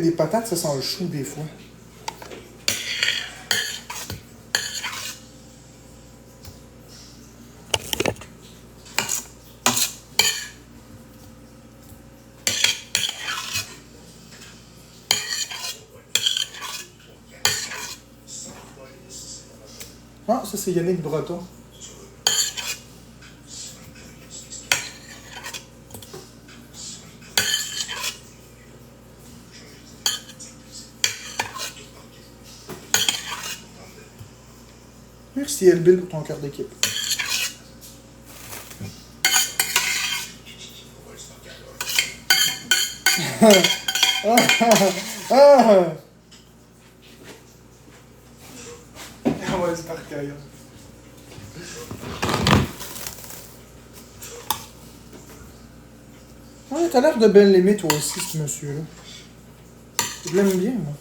fait des patates, ça sent le chou des fois. Ah, ça c'est Yannick Breton. Merci Elbil pour ton cœur d'équipe. Ah ouais, c'est par cœur. Ouais, t'as l'air de bien l'aimer toi aussi, ce monsieur-là. Je l'aime bien, moi.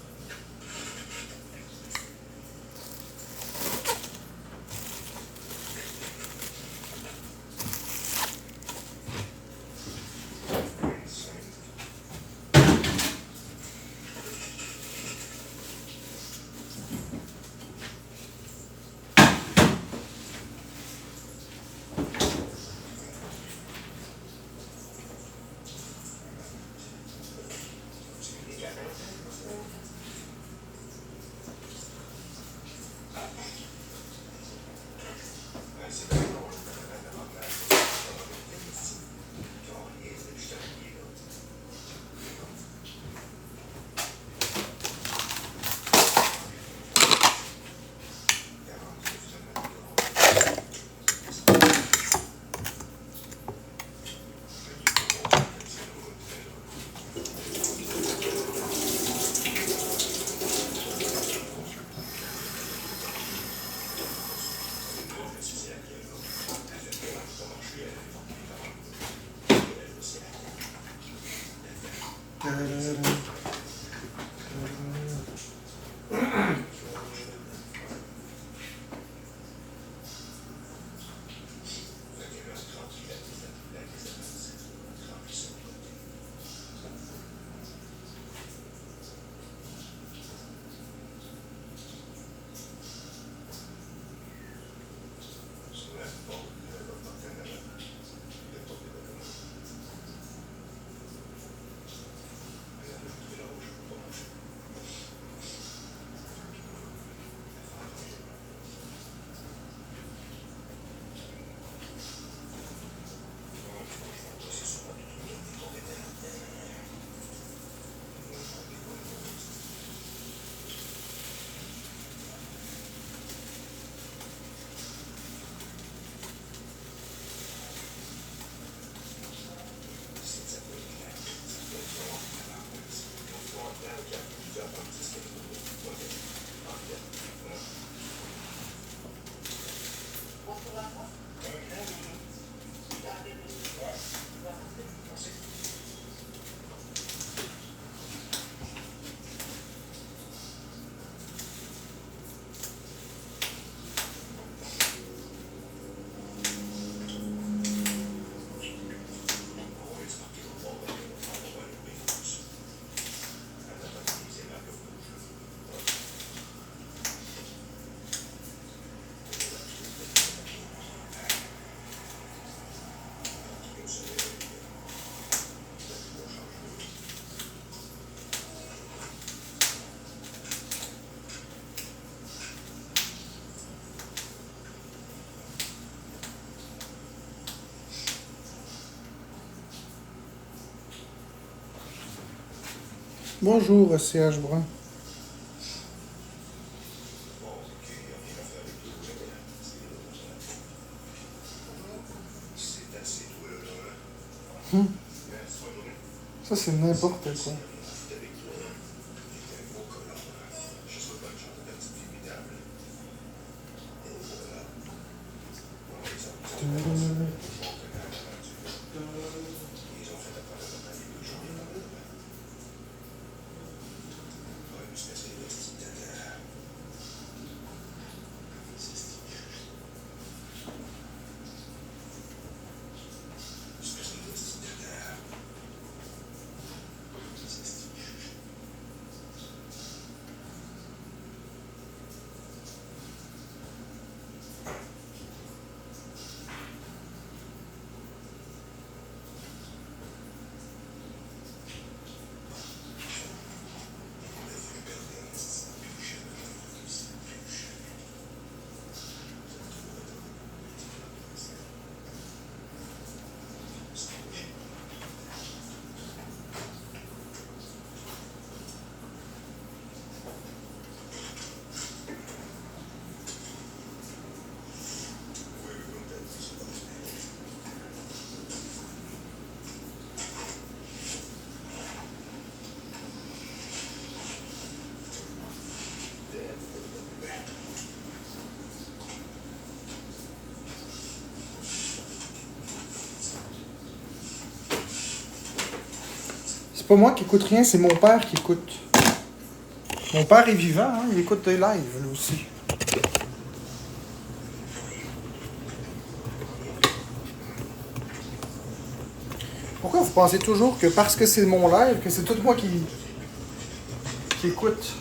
Bonjour, CH Brun. Ça, c'est n'importe quoi. pas moi qui écoute rien, c'est mon père qui écoute. Mon père est vivant, hein, il écoute des lives, lui aussi. Pourquoi vous pensez toujours que parce que c'est mon live, que c'est tout moi qui écoute?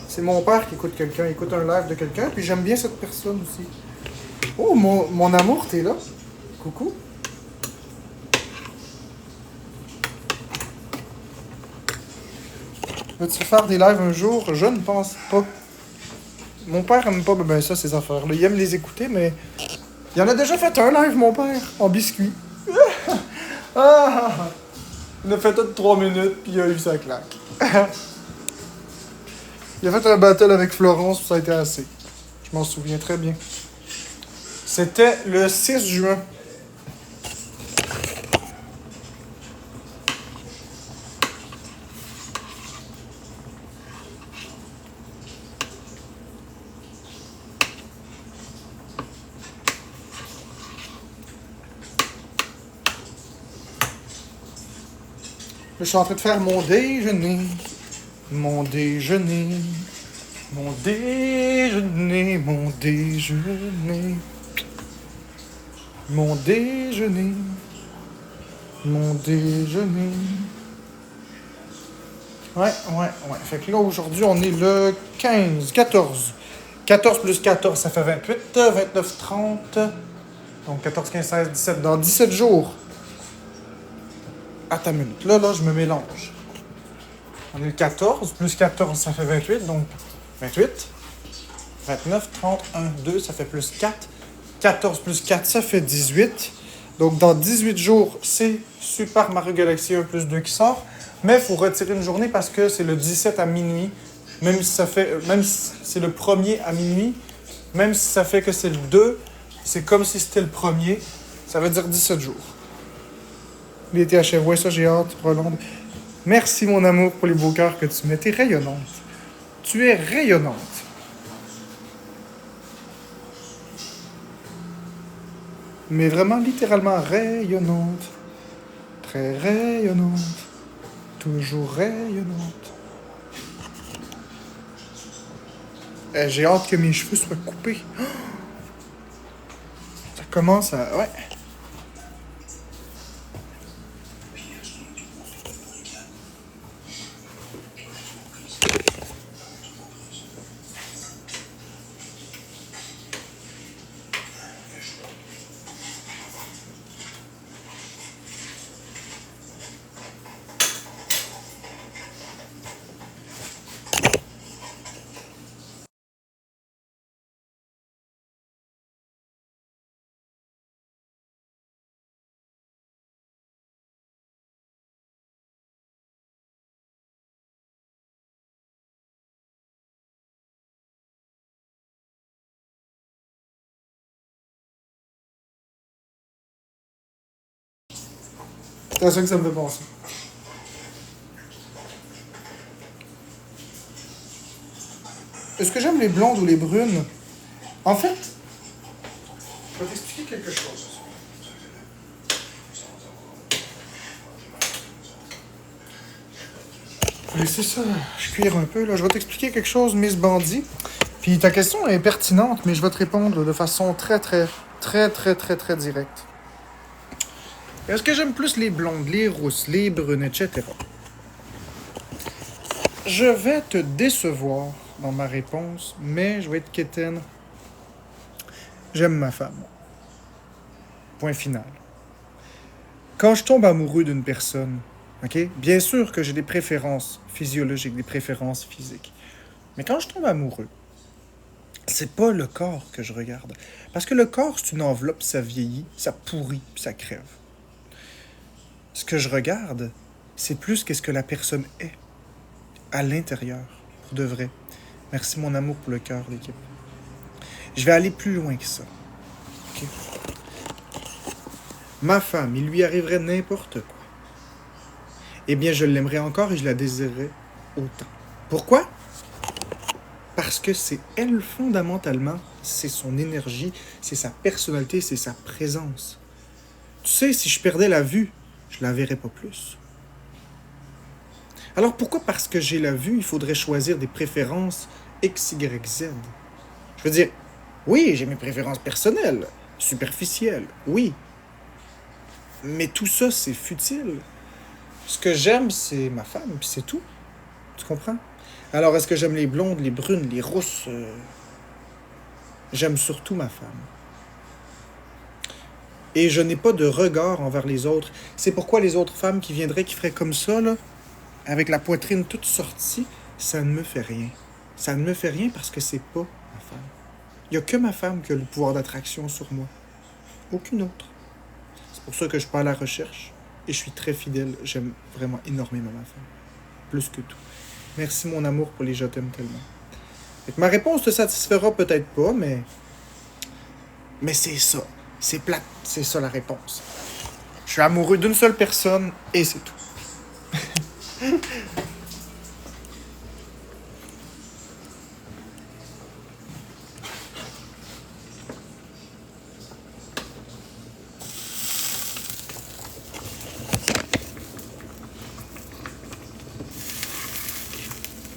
C'est mon père qui écoute quelqu'un, il écoute un live de quelqu'un, puis j'aime bien cette personne aussi. Oh, mon amour, t'es là? Coucou. Veux-tu faire des lives un jour? Je ne pense pas. Mon père aime pas ben ça, ces affaires-là. Il aime les écouter, mais... Il en a déjà fait un live, mon père, en biscuit. Ah! Il a fait tout de 3 minutes, puis il a eu sa claque. Il a fait un battle avec Florence, puis ça a été assez. Je m'en souviens très bien. C'était le 6 juin. Je suis en train de faire mon déjeuner. Mon déjeuner. Mon déjeuner. Mon déjeuner. Mon déjeuner. Mon déjeuner. Ouais. Fait que là, aujourd'hui, on est le 15, 14. 14 plus 14, ça fait 28. 29, 30. Donc 14, 15, 16, 17. Dans 17 jours. Attends une minute. Là, je me mélange. On est le 14. Plus 14, ça fait 28. Donc 28. 29, 30, 1, 2, ça fait plus 4. 14 plus 4, ça fait 18. Donc, dans 18 jours, c'est Super Mario Galaxy 1 plus 2 qui sort. Mais il faut retirer une journée parce que c'est le 17 à minuit. Même si c'est le premier à minuit, même si ça fait que c'est le 2, c'est comme si c'était le premier. Ça veut dire 17 jours. L'été achève. Ouais, ça, j'ai hâte. Rolande. Merci, mon amour, pour les beaux cœurs que tu mets. T'es rayonnante. Tu es rayonnante. Mais vraiment, littéralement rayonnante. Très rayonnante. Toujours rayonnante. J'ai hâte que mes cheveux soient coupés. Ça commence à... Ouais. C'est à ça que ça me fait penser. Est-ce que j'aime les blondes ou les brunes? En fait, je vais t'expliquer quelque chose. Laissez ça cuire un peu, là. Je vais t'expliquer quelque chose, Miss Bandit. Puis ta question est pertinente, mais je vais te répondre de façon très directe. Est-ce que j'aime plus les blondes, les rousses, les brunes, etc.? Je vais te décevoir dans ma réponse, mais je vais être quétaine. J'aime ma femme. Point final. Quand je tombe amoureux d'une personne, ok, bien sûr que j'ai des préférences physiologiques, des préférences physiques. Mais quand je tombe amoureux, c'est pas le corps que je regarde. Parce que le corps, c'est une enveloppe, ça vieillit, ça pourrit, puis ça crève. Ce que je regarde, c'est plus qu'est-ce que la personne est à l'intérieur, pour de vrai. Merci mon amour pour le cœur, l'équipe. Je vais aller plus loin que ça. Okay? Ma femme, il lui arriverait n'importe quoi. Eh bien, je l'aimerais encore et je la désirerais autant. Pourquoi? Parce que c'est elle, fondamentalement, c'est son énergie, c'est sa personnalité, c'est sa présence. Tu sais, si je perdais la vue, je la verrais pas plus. Alors pourquoi parce que j'ai la vue, il faudrait choisir des préférences X, Y, Z? Je veux dire, oui, j'ai mes préférences personnelles, superficielles, oui. Mais tout ça, c'est futile. Ce que j'aime, c'est ma femme, puis c'est tout. Tu comprends? Alors, est-ce que j'aime les blondes, les brunes, les rousses? J'aime surtout ma femme. Et je n'ai pas de regard envers les autres. C'est pourquoi les autres femmes qui viendraient, qui feraient comme ça, là, avec la poitrine toute sortie, ça ne me fait rien. Ça ne me fait rien parce que c'est pas ma femme. Il n'y a que ma femme qui a le pouvoir d'attraction sur moi. Aucune autre. C'est pour ça que je suis pas à la recherche. Et je suis très fidèle. J'aime vraiment énormément ma femme. Plus que tout. Merci mon amour pour les je t'aime tellement. Fait que ma réponse te satisfera peut-être pas, mais c'est ça. C'est plate. C'est ça la réponse. Je suis amoureux d'une seule personne et c'est tout.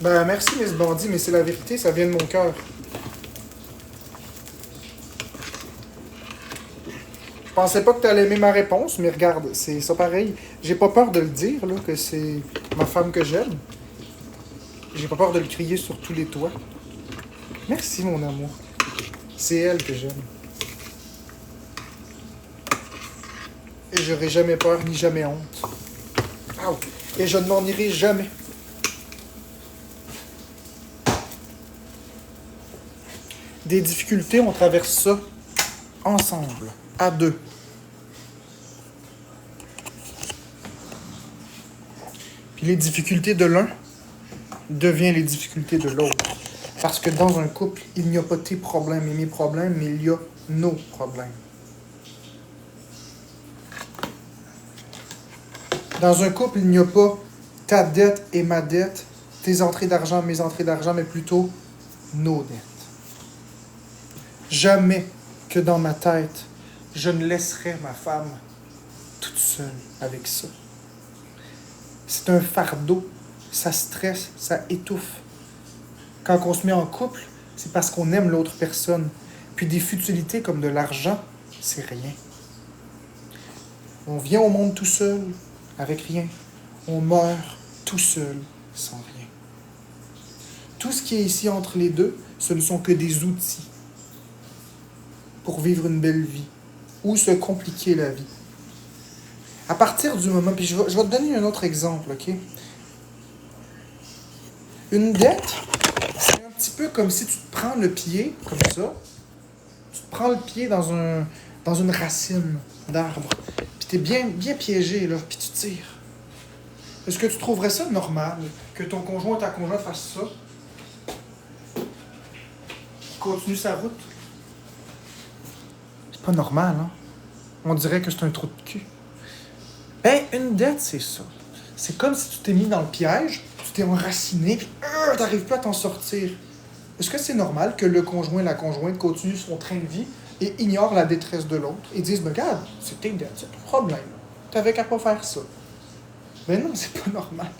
Ben merci Miss Bandit, mais c'est la vérité, ça vient de mon cœur. Je pensais pas que t'allais aimer ma réponse, mais regarde, c'est ça pareil. J'ai pas peur de le dire, là, que c'est ma femme que j'aime. J'ai pas peur de le crier sur tous les toits. Merci mon amour. C'est elle que j'aime. Et j'aurai jamais peur ni jamais honte. Ah, ok. Et je ne m'en irai jamais. Des difficultés, on traverse ça ensemble, à deux. Puis les difficultés de l'un deviennent les difficultés de l'autre. Parce que dans un couple, il n'y a pas tes problèmes et mes problèmes, mais il y a nos problèmes. Dans un couple, il n'y a pas ta dette et ma dette, tes entrées d'argent, mes entrées d'argent, mais plutôt nos dettes. Jamais que dans ma tête, je ne laisserai ma femme toute seule avec ça. C'est un fardeau, ça stresse, ça étouffe. Quand on se met en couple, c'est parce qu'on aime l'autre personne. Puis des futilités comme de l'argent, c'est rien. On vient au monde tout seul, avec rien. On meurt tout seul, sans rien. Tout ce qui est ici entre les deux, ce ne sont que des outils pour vivre une belle vie ou se compliquer la vie. À partir du moment, puis je vais te donner un autre exemple, ok? Une dette, c'est un petit peu comme si tu te prends le pied, comme ça, tu te prends le pied dans une racine d'arbre, puis tu es bien piégé, là, puis tu tires. Est-ce que tu trouverais ça normal que ton conjoint ou ta conjointe fasse ça? Continue sa route? C'est pas normal, hein? On dirait que c'est un trou de cul. Ben, une dette, c'est ça. C'est comme si tu t'es mis dans le piège, tu t'es enraciné, puis t'arrives pas à t'en sortir. Est-ce que c'est normal que le conjoint et la conjointe continuent son train de vie et ignorent la détresse de l'autre et disent, ben, regarde, c'est tes dettes, c'est ton problème. T'avais qu'à pas faire ça. Ben non, c'est pas normal.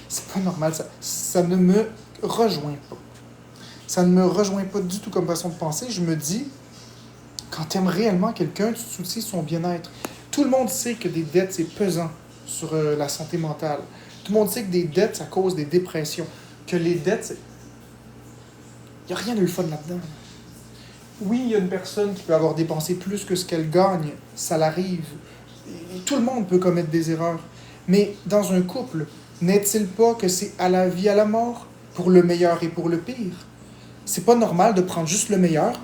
C'est pas normal. Ça ne me rejoint pas. Ça ne me rejoint pas du tout comme façon de penser. Je me dis, quand tu aimes réellement quelqu'un, tu te soucies de son bien-être. Tout le monde sait que des dettes, c'est pesant sur la santé mentale. Tout le monde sait que des dettes, ça cause des dépressions. Que les dettes, il n'y a rien de le fun là-dedans. Oui, il y a une personne qui peut avoir dépensé plus que ce qu'elle gagne. Ça l'arrive. Et tout le monde peut commettre des erreurs. Mais dans un couple, n'est-il pas que c'est à la vie, à la mort, pour le meilleur et pour le pire? C'est pas normal de prendre juste le meilleur,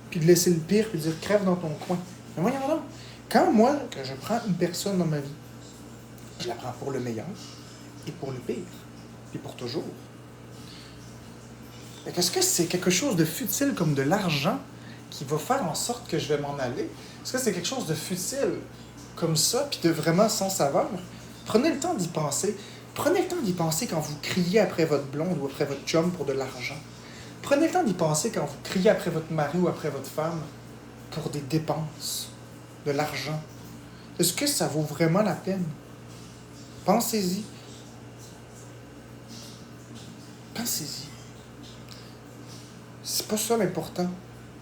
puis de laisser le pire, puis de dire crève dans ton coin. Mais voyons donc, quand moi, que je prends une personne dans ma vie, je la prends pour le meilleur et pour le pire, et pour toujours. Est-ce que c'est quelque chose de futile comme de l'argent qui va faire en sorte que je vais m'en aller? Est-ce que c'est quelque chose de futile comme ça, puis de vraiment sans saveur? Prenez le temps d'y penser. Prenez le temps d'y penser quand vous criez après votre blonde ou après votre chum pour de l'argent. Prenez le temps d'y penser quand vous criez après votre mari ou après votre femme pour des dépenses. de l'argent, est-ce que ça vaut vraiment la peine? Pensez-y. Pensez-y. C'est pas ça l'important.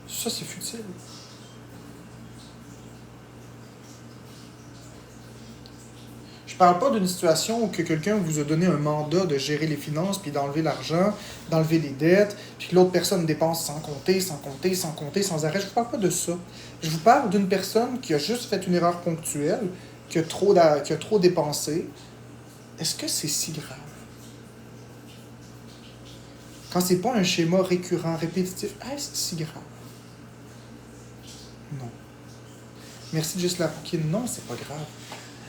Ça, c'est futile. Je parle pas d'une situation où que quelqu'un vous a donné un mandat de gérer les finances, puis d'enlever l'argent, d'enlever les dettes, puis que l'autre personne dépense sans compter, sans compter, sans compter, sans arrêt. Je vous parle pas de ça. Je vous parle d'une personne qui a juste fait une erreur ponctuelle, qui a trop dépensé. Est-ce que c'est si grave? Quand c'est pas un schéma récurrent, répétitif, est-ce si grave? Non. Merci Just la Pouquine. Non, c'est pas grave.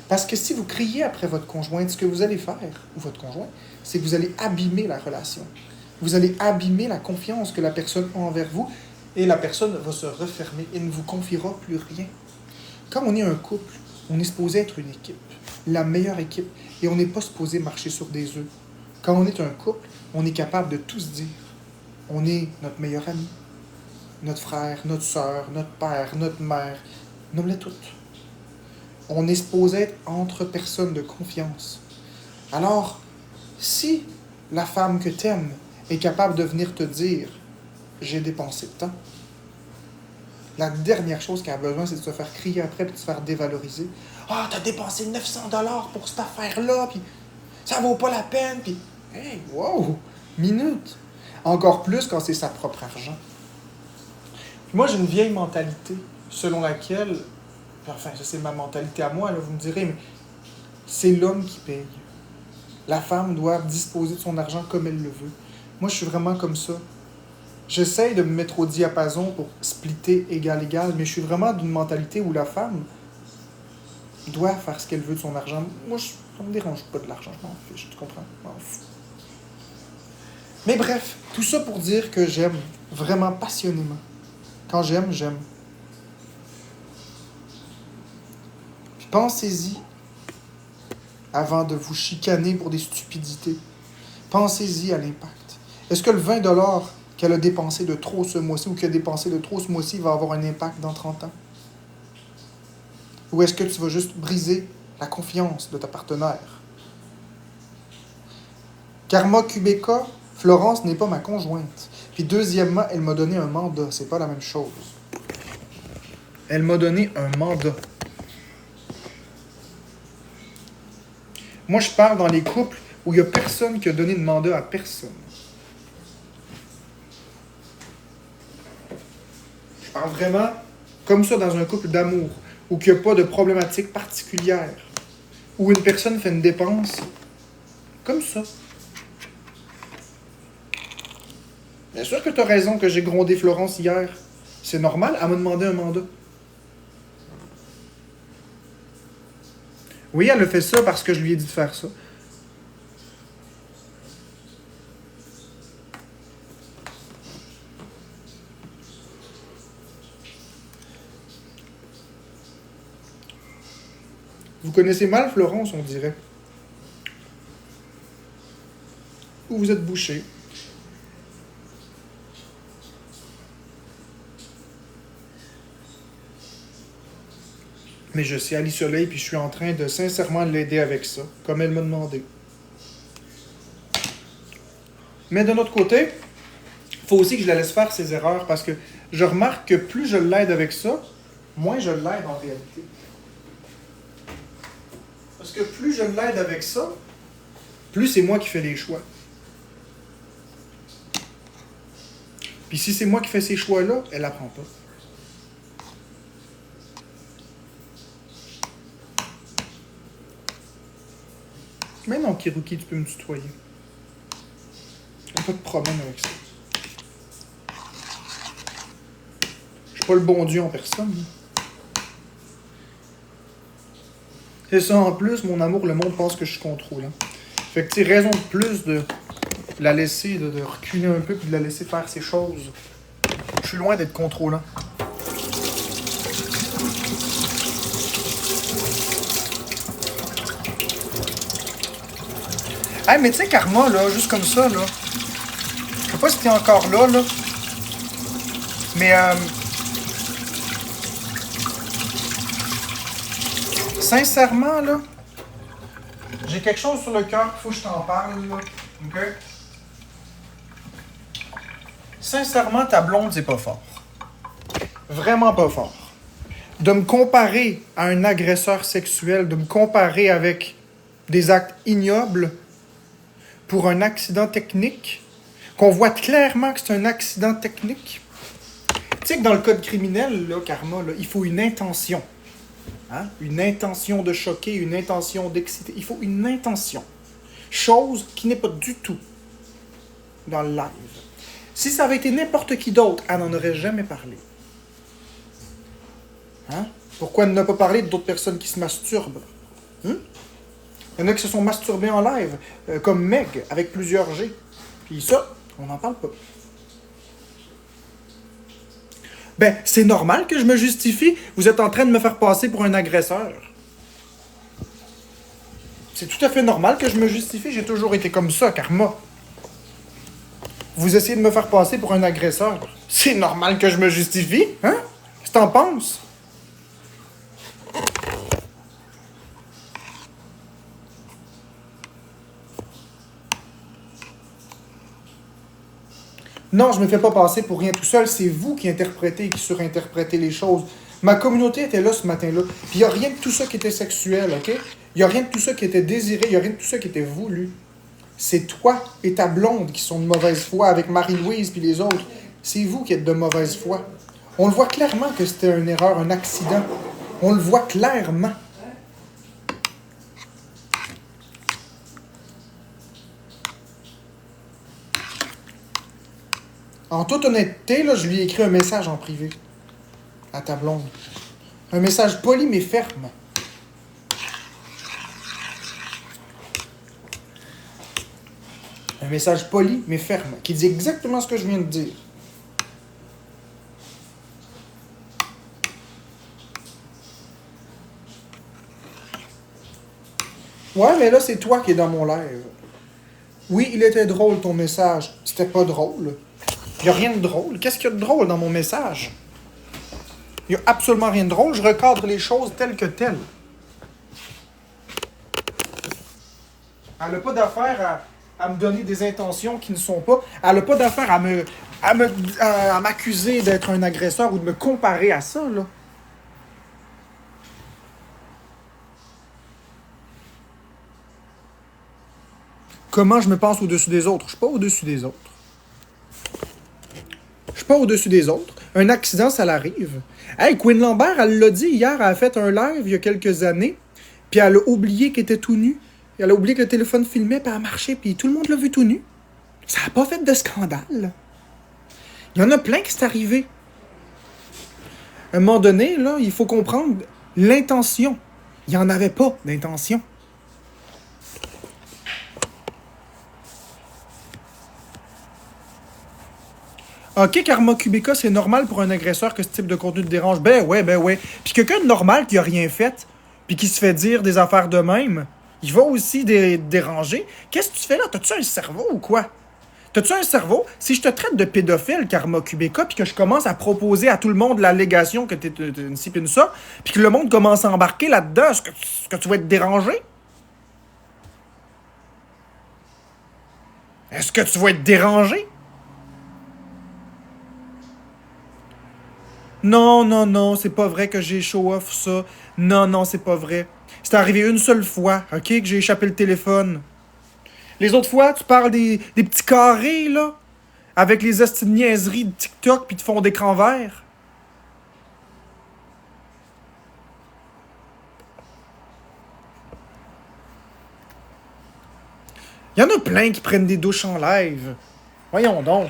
Parce que si vous criez après votre conjointe, ce que vous allez faire, ou votre conjoint, c'est que vous allez abîmer la relation. Vous allez abîmer la confiance que la personne a envers vous, et la personne va se refermer et ne vous confiera plus rien. Comme on est un couple, on est supposé être une équipe, la meilleure équipe, et on n'est pas supposé marcher sur des œufs. Quand on est un couple, on est capable de tout se dire. On est notre meilleur ami, notre frère, notre soeur, notre père, notre mère, nomme-les toutes. On est supposé être entre personnes de confiance. Alors, si la femme que t'aimes est capable de venir te dire « j'ai dépensé de temps », la dernière chose qu'elle a besoin, c'est de se faire crier après et de se faire dévaloriser. « Ah, t'as dépensé 900$ pour cette affaire-là, puis ça vaut pas la peine, puis... » Hey, wow! Minute! Encore plus quand c'est sa propre argent. Puis moi, j'ai une vieille mentalité selon laquelle... Enfin, ça c'est ma mentalité à moi, là, vous me direz, mais c'est l'homme qui paye. La femme doit disposer de son argent comme elle le veut. Moi, je suis vraiment comme ça. J'essaye de me mettre au diapason pour splitter égal-égal, mais je suis vraiment d'une mentalité où la femme doit faire ce qu'elle veut de son argent. Moi, ça me dérange pas de l'argent, je m'en fiche, tu comprends? Je m'en fous. Mais bref, tout ça pour dire que j'aime vraiment passionnément. Quand j'aime, j'aime. Pensez-y avant de vous chicaner pour des stupidités. Pensez-y à l'impact. Est-ce que le 20$ qu'elle a dépensé de trop ce mois-ci ou qu'elle a dépensé de trop ce mois-ci va avoir un impact dans 30 ans? Ou est-ce que tu vas juste briser la confiance de ta partenaire? Karma Kubeka, Florence n'est pas ma conjointe. Puis deuxièmement, elle m'a donné un mandat. C'est pas la même chose. Elle m'a donné un mandat. Moi, je parle dans les couples où il n'y a personne qui a donné de mandat à personne. Je parle vraiment comme ça dans un couple d'amour, où il n'y a pas de problématique particulière, où une personne fait une dépense comme ça. Bien sûr que tu as raison que j'ai grondé Florence hier. C'est normal, elle m'a demandé un mandat. Oui, elle a fait ça parce que je lui ai dit de faire ça. Vous connaissez mal Florence, on dirait. Ou vous êtes bouché. Mais je suis Ali Soleil, puis je suis en train de sincèrement l'aider avec ça, comme elle m'a demandé. Mais d'un autre côté, il faut aussi que je la laisse faire ses erreurs, parce que je remarque que plus je l'aide avec ça, moins je l'aide en réalité. Parce que plus je l'aide avec ça, plus c'est moi qui fais les choix. Puis si c'est moi qui fais ces choix-là, elle n'apprend pas. Mais non, Kiruki, tu peux me tutoyer. Pas de problème avec ça. Je suis pas le bon Dieu en personne. C'est ça, en plus, mon amour, le monde pense que je suis contrôlant. Fait que, tu sais, raison de plus de la laisser, de reculer un peu, puis de la laisser faire ses choses. Je suis loin d'être contrôlant. Hey, mais tu sais, Karma, là, juste comme ça, là. Je sais pas si t'es encore là, là. Mais, Sincèrement, là, j'ai quelque chose sur le cœur qu'il faut que je t'en parle, là. OK? Sincèrement, ta blonde, c'est pas fort. Vraiment pas fort. De me comparer à un agresseur sexuel, de me comparer avec des actes ignobles pour un accident technique, qu'on voit clairement que c'est un accident technique. Tu sais que dans le code criminel, là, Karma, là, il faut une intention. Hein? Une intention de choquer, une intention d'exciter. Il faut une intention. Chose qui n'est pas du tout dans le live. Si ça avait été n'importe qui d'autre, elle n'en aurait jamais parlé. Hein? Pourquoi elle n'a pas parlé d'autres personnes qui se masturbent? Il y en a qui se sont masturbés en live, comme Meg, avec plusieurs G. Puis ça, on n'en parle pas. Ben, c'est normal que je me justifie. Vous êtes en train de me faire passer pour un agresseur. C'est tout à fait normal que je me justifie. J'ai toujours été comme ça, Karma. Vous essayez de me faire passer pour un agresseur. C'est normal que je me justifie, hein? Qu'est-ce que t'en penses? Non, je me fais pas passer pour rien tout seul. C'est vous qui interprétez et qui surinterprétez les choses. Ma communauté était là ce matin-là. Puis il n'y a rien de tout ça qui était sexuel, OK? Il n'y a rien de tout ça qui était désiré. Il n'y a rien de tout ça qui était voulu. C'est toi et ta blonde qui sont de mauvaise foi avec Marie-Louise puis les autres. C'est vous qui êtes de mauvaise foi. On le voit clairement que c'était une erreur, un accident. On le voit clairement. En toute honnêteté, là, je lui ai écrit un message en privé à ta blonde. Un message poli mais ferme. Un message poli mais ferme, qui dit exactement ce que je viens de dire. Ouais, mais là, c'est toi qui es dans mon live. Oui, il était drôle ton message. C'était pas drôle. Il n'y a rien de drôle. Qu'est-ce qu'il y a de drôle dans mon message? Il n'y a absolument rien de drôle. Je recadre les choses telles que telles. Elle n'a pas d'affaire à me donner des intentions qui ne sont pas. Elle n'a pas d'affaire à m'accuser d'être un agresseur ou de me comparer à ça, là. Comment je me pense au-dessus des autres? Je suis pas au-dessus des autres. Je suis pas au-dessus des autres. Un accident, ça l'arrive. Hey, Queen Lambert, elle l'a dit hier, elle a fait un live il y a quelques années, puis elle a oublié qu'elle était tout nu. Elle a oublié que le téléphone filmait, puis elle a marché, puis tout le monde l'a vu tout nu. Ça n'a pas fait de scandale. Il y en a plein qui c'est arrivé. À un moment donné, là, il faut comprendre l'intention. Il n'y en avait pas d'intention. OK, Karma Kubeka, c'est normal pour un agresseur que ce type de contenu te dérange. Ben ouais, ben ouais. Puis quelqu'un de normal qui a rien fait, puis qui se fait dire des affaires de même, il va aussi déranger. Qu'est-ce que tu fais là? T'as-tu un cerveau ou quoi? T'as-tu un cerveau? Si je te traite de pédophile, Karma Kubeka, puis que je commence à proposer à tout le monde l'allégation que t'es une ci pis une ça, puis que le monde commence à embarquer là-dedans, est-ce que tu vas être dérangé? Est-ce que tu vas être dérangé? Non, non, non, c'est pas vrai que j'ai show-off ça. Non, non, c'est pas vrai. C'est arrivé une seule fois, OK, que j'ai échappé le téléphone. Les autres fois, tu parles des petits carrés, là, avec les hosties de niaiseries de TikTok puis de fond d'écran vert. Il y en a plein qui prennent des douches en live. Voyons donc.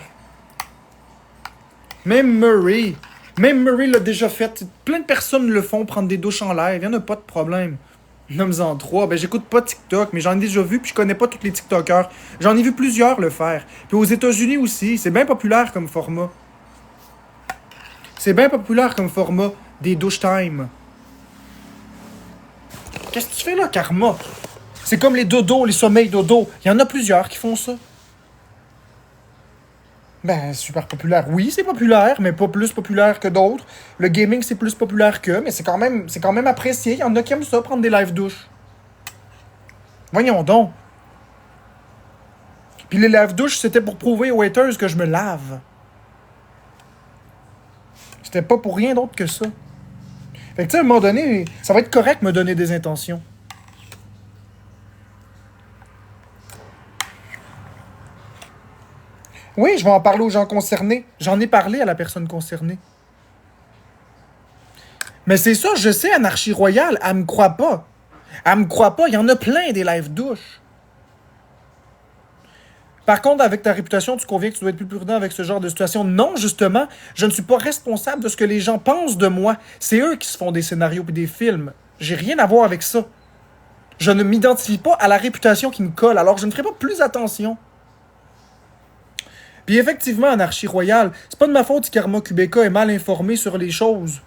Même Murray l'a déjà fait. Plein de personnes le font, prendre des douches en live. Il n'y en a pas de problème. Nomme-en 3. Ben, j'écoute pas TikTok, mais j'en ai déjà vu, puis je connais pas tous les TikTokers. J'en ai vu plusieurs le faire. Puis aux États-Unis aussi, c'est bien populaire comme format. C'est bien populaire comme format des douche time. Qu'est-ce que tu fais là, Karma? C'est comme les dodos, les sommeils dodo. Il y en a plusieurs qui font ça. Ben, super populaire. Oui, c'est populaire, mais pas plus populaire que d'autres. Le gaming, c'est plus populaire que, mais c'est quand même apprécié. Il y en a qui aiment ça, prendre des live douches. Voyons donc. Puis les live douches, c'était pour prouver aux haters que je me lave. C'était pas pour rien d'autre que ça. Fait que tu sais, à un moment donné, ça va être correct de me donner des intentions. Oui, je vais en parler aux gens concernés. J'en ai parlé à la personne concernée. Mais c'est ça, je sais, Anarchie Royale, elle me croit pas. Elle me croit pas, il y en a plein des live douches. Par contre, avec ta réputation, tu conviens que tu dois être plus prudent avec ce genre de situation. Non, justement, je ne suis pas responsable de ce que les gens pensent de moi. C'est eux qui se font des scénarios et des films. J'ai rien à voir avec ça. Je ne m'identifie pas à la réputation qui me colle, alors je ne ferai pas plus attention. Puis effectivement, Anarchie Royale, c'est pas de ma faute si Karma Kubeka est mal informé sur les choses.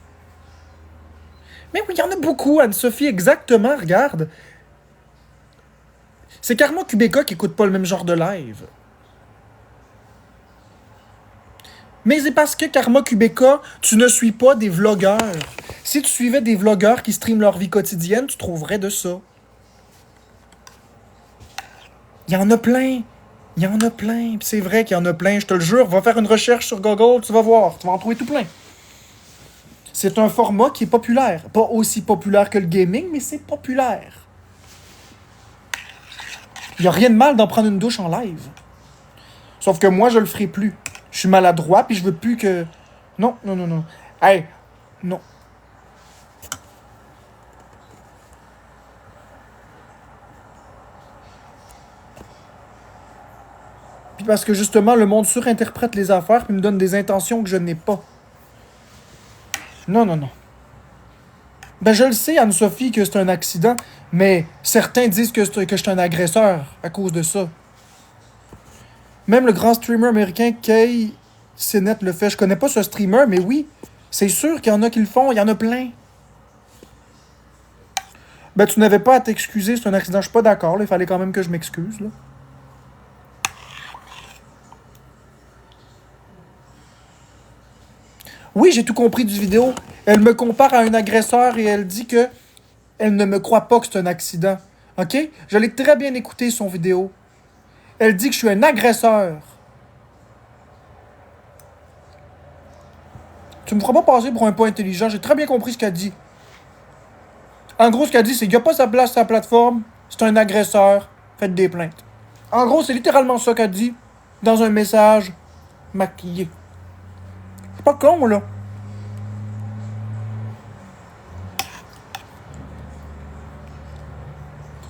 Mais oui, il y en a beaucoup, Anne-Sophie, exactement, regarde. C'est Karma Kubeka qui écoute pas le même genre de live. Mais c'est parce que Karma Kubeka, tu ne suis pas des vlogueurs. Si tu suivais des vlogueurs qui streament leur vie quotidienne, tu trouverais de ça. Il y en a plein. Il y en a plein. Puis c'est vrai qu'il y en a plein, je te le jure. Va faire une recherche sur Google, tu vas voir. Tu vas en trouver tout plein. C'est un format qui est populaire. Pas aussi populaire que le gaming, mais c'est populaire. Il n'y a rien de mal d'en prendre une douche en live. Sauf que moi, je le ferai plus. Je suis maladroit, puis je veux plus que... Non, non, non, non. Hey, non. Puis parce que justement, le monde surinterprète les affaires, puis me donne des intentions que je n'ai pas. Non, non, non. Ben, je le sais, Anne-Sophie, que c'est un accident, mais certains disent que je suis un agresseur à cause de ça. Même le grand streamer américain Kay Sennett le fait. Je connais pas ce streamer, mais oui, c'est sûr qu'il y en a qui le font, il y en a plein. Ben, tu n'avais pas à t'excuser, c'est un accident, je suis pas d'accord, là, il fallait quand même que je m'excuse, là. Oui, j'ai tout compris du vidéo. Elle me compare à un agresseur et elle dit que elle ne me croit pas que c'est un accident. OK? Je l'ai très bien écouté, son vidéo. Elle dit que je suis un agresseur. Tu me feras pas passer pour un peu intelligent. J'ai très bien compris ce qu'elle dit. En gros, ce qu'elle dit, c'est qu'il n'y a pas sa place sur la plateforme. C'est un agresseur. Faites des plaintes. En gros, c'est littéralement ça qu'elle dit dans un message maquillé. C'est pas con, là.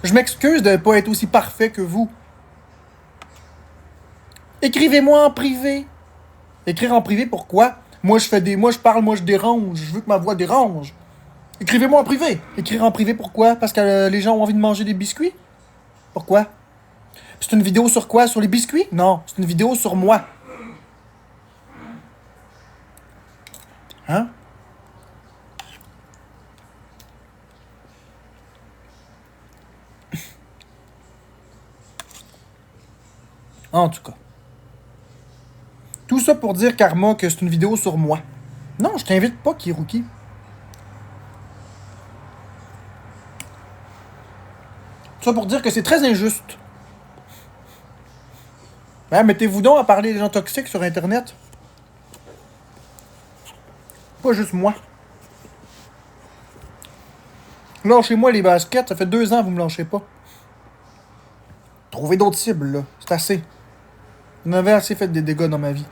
Je m'excuse de ne pas être aussi parfait que vous. Écrivez-moi en privé. Écrire en privé, pourquoi? Moi, je parle, moi, je dérange. Je veux que ma voix dérange. Écrivez-moi en privé. Écrire en privé, pourquoi? Parce que les gens ont envie de manger des biscuits? Pourquoi? C'est une vidéo sur quoi? Sur les biscuits? Non, c'est une vidéo sur moi. Hein? En tout cas. Tout ça pour dire, Karma, que c'est une vidéo sur moi. Non, je t'invite pas, Kiruki. Tout ça pour dire que c'est très injuste. Hein, mettez-vous donc à parler des gens toxiques sur Internet. Pas juste moi. Lâchez-moi les baskets, ça fait 2 ans que vous me lâchez pas. Trouvez d'autres cibles, là. C'est assez. Vous m'avez assez fait des dégâts dans ma vie.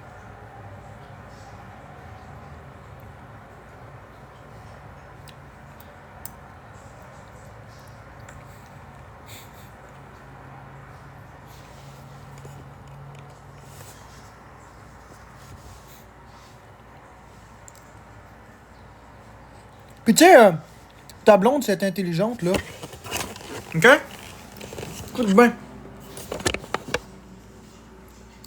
Puis tu sais, ta blonde, c'est intelligente, là. OK? Écoute bien.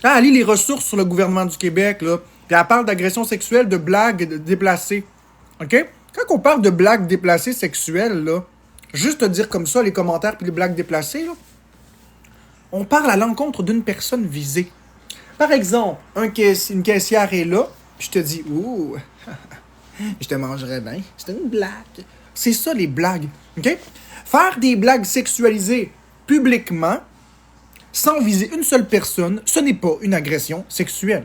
Ah, elle lit les ressources sur le gouvernement du Québec, là. Puis elle parle d'agression sexuelle, de blagues déplacées. OK? Quand on parle de blagues déplacées sexuelles, là, juste te dire comme ça, les commentaires puis les blagues déplacées, là, on parle à l'encontre d'une personne visée. Par exemple, une caissière est là, puis je te dis, ouh, je te mangerais bien. C'est une blague. C'est ça, les blagues. OK? Faire des blagues sexualisées publiquement, sans viser une seule personne, ce n'est pas une agression sexuelle.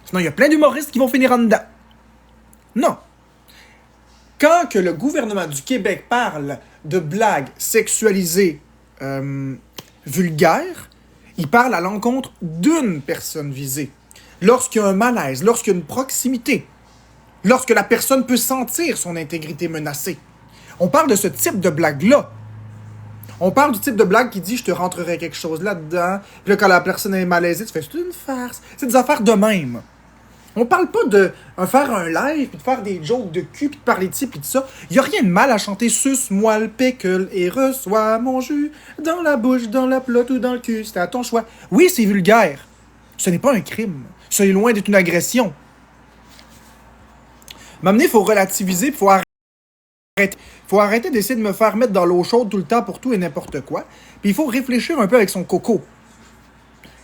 Sinon, il y a plein d'humoristes qui vont finir en dedans. Non. Quand que le gouvernement du Québec parle de blagues sexualisées vulgaires, il parle à l'encontre d'une personne visée. Lorsqu'il y a un malaise, lorsqu'il y a une proximité, lorsque la personne peut sentir son intégrité menacée. On parle de ce type de blague-là. On parle du type de blague qui dit « je te rentrerai quelque chose là-dedans », puis là, quand la personne est malaisée, tu fais « c'est une farce ». C'est des affaires de même. On parle pas de faire un live, puis de faire des jokes de cul, puis de parler de ci, puis de ça. Il y a rien de mal à chanter « suce-moi le pécule et reçois mon jus dans la bouche, dans la plotte ou dans le cul », c'est à ton choix. Oui, c'est vulgaire. Ce n'est pas un crime. Ce est loin d'être une agression. M'amener, il faut relativiser, il faut arrêter d'essayer de me faire mettre dans l'eau chaude tout le temps pour tout et n'importe quoi. Puis il faut réfléchir un peu avec son coco.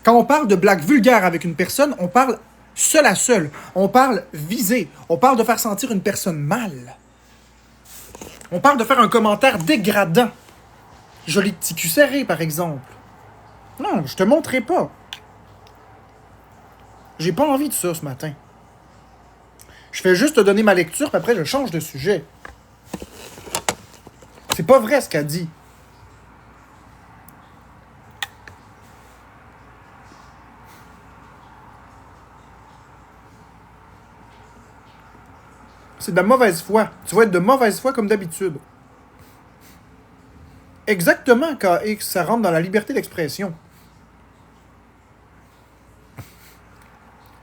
Quand on parle de blagues vulgaires avec une personne, on parle seul à seul. On parle visé. On parle de faire sentir une personne mal. On parle de faire un commentaire dégradant. Joli petit cul serré, par exemple. Non, je te montrerai pas. J'ai pas envie de ça ce matin. Je fais juste te donner ma lecture, puis après je change de sujet. C'est pas vrai ce qu'elle dit. C'est de la mauvaise foi. Tu vas être de mauvaise foi comme d'habitude. Exactement, KX, ça rentre dans la liberté d'expression.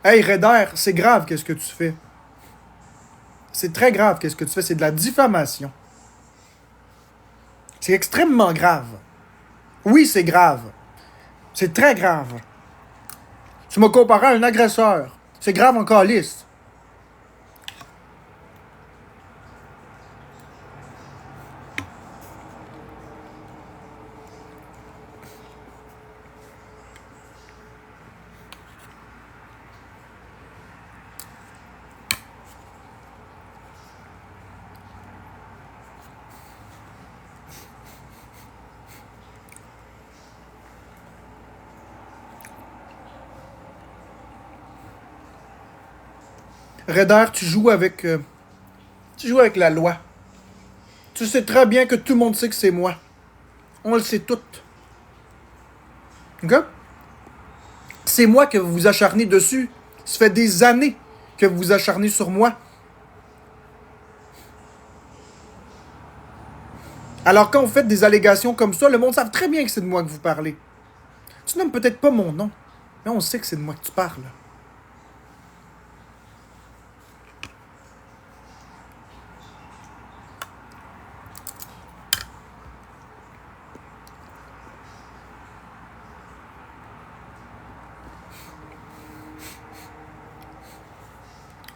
Hey, Raider, c'est grave qu'est-ce que tu fais. C'est très grave qu'est-ce que tu fais. C'est de la diffamation. C'est extrêmement grave. Oui, c'est grave. C'est très grave. Tu m'as comparé à un agresseur. C'est grave en calice. Raider, tu joues avec la loi. Tu sais très bien que tout le monde sait que c'est moi. On le sait tout. OK? C'est moi que vous vous acharnez dessus. Ça fait des années que vous vous acharnez sur moi. Alors quand vous faites des allégations comme ça, le monde sait très bien que c'est de moi que vous parlez. Tu nommes peut-être pas mon nom, mais on sait que c'est de moi que tu parles.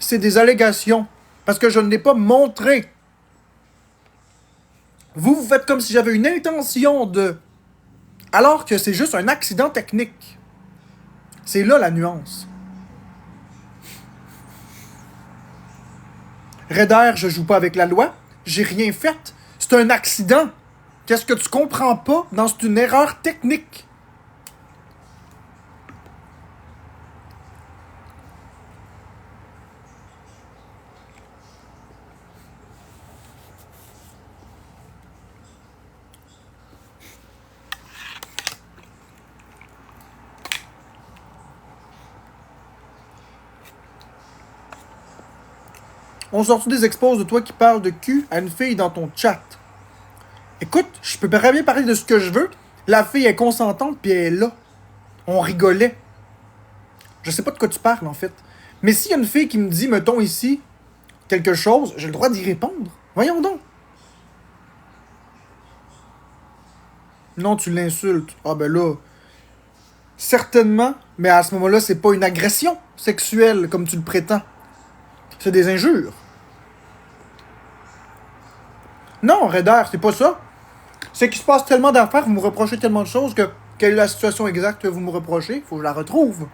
C'est des allégations, parce que je ne l'ai pas montré. Vous faites comme si j'avais une intention de... Alors que c'est juste un accident technique. C'est là la nuance. Raider, je joue pas avec la loi. J'ai rien fait. C'est un accident. Qu'est-ce que tu comprends pas dans c'est une erreur technique? On sort des exposes de toi qui parles de cul à une fille dans ton chat. Écoute, je peux très bien parler de ce que je veux. La fille est consentante puis elle est là. On rigolait. Je sais pas de quoi tu parles en fait. Mais s'il y a une fille qui me dit, mettons ici, quelque chose, j'ai le droit d'y répondre. Voyons donc. Non, tu l'insultes. Ah ben là, certainement, mais à ce moment-là, c'est pas une agression sexuelle comme tu le prétends. C'est des injures. Non, Raider, c'est pas ça. C'est qu'il se passe tellement d'affaires, vous me reprochez tellement de choses que Quelle est la situation exacte que vous me reprochez? Faut que je la retrouve.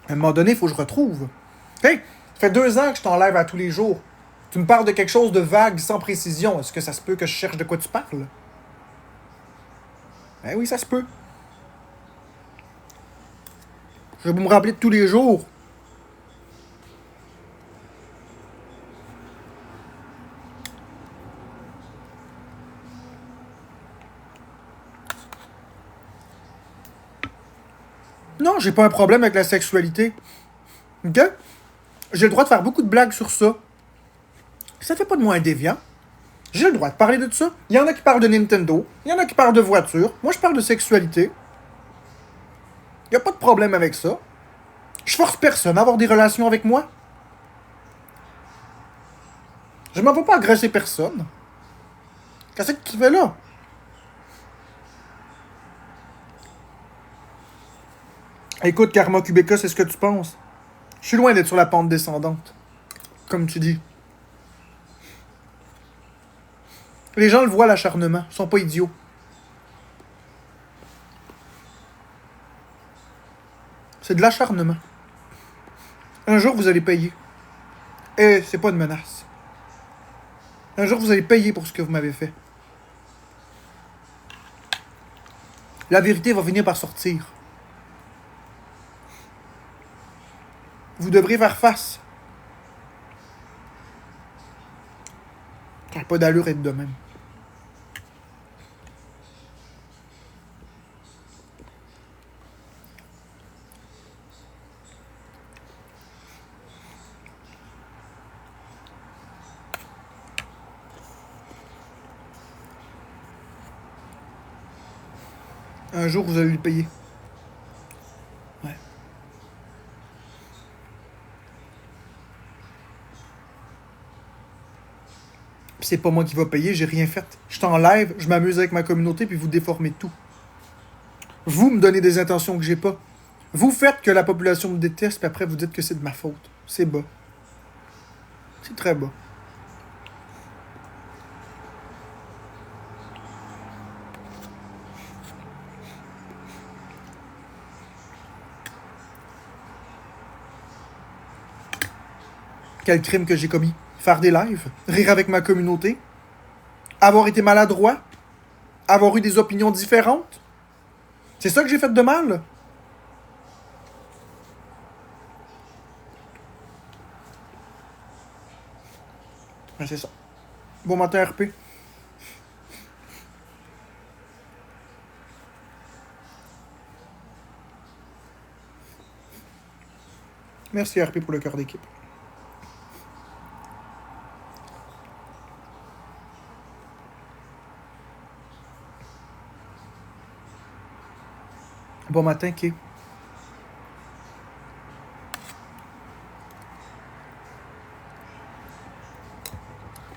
À un moment donné, il faut que je retrouve. Hey, ça fait 2 ans que je t'enlève à tous les jours. Tu me parles de quelque chose de vague, sans précision. Est-ce que ça se peut que je cherche de quoi tu parles? Eh oui, ça se peut. Je vais me rappeler de tous les jours. Non, j'ai pas un problème avec la sexualité. OK? J'ai le droit de faire beaucoup de blagues sur ça. Ça fait pas de moi un déviant. J'ai le droit de parler de ça. Il y en a qui parlent de Nintendo. Il y en a qui parlent de voitures. Moi, je parle de sexualité. Il n'y a pas de problème avec ça. Je force personne à avoir des relations avec moi. Je m'en vais pas agresser personne. Qu'est-ce que tu fais là? Écoute, Karma Kubeka, c'est ce que tu penses. Je suis loin d'être sur la pente descendante. Comme tu dis. Les gens le voient, l'acharnement. Ils sont pas idiots. C'est de l'acharnement. Un jour, vous allez payer. Et c'est pas une menace. Un jour, vous allez payer pour ce que vous m'avez fait. La vérité va finir par sortir. Vous devrez faire face. Ça n'a pas d'allure d'être de même. Un jour, vous allez le payer. Ouais. Puis c'est pas moi qui va payer, j'ai rien fait. Je t'enlève, je m'amuse avec ma communauté, puis vous déformez tout. Vous me donnez des intentions que j'ai pas. Vous faites que la population me déteste, puis après vous dites que c'est de ma faute. C'est bas. C'est très bas. Quel crime que j'ai commis? Faire des lives? Rire avec ma communauté? Avoir été maladroit? Avoir eu des opinions différentes? C'est ça que j'ai fait de mal? Ben, c'est ça. Bon matin, RP. Merci, RP, pour le cœur d'équipe. Bon matin, Kay.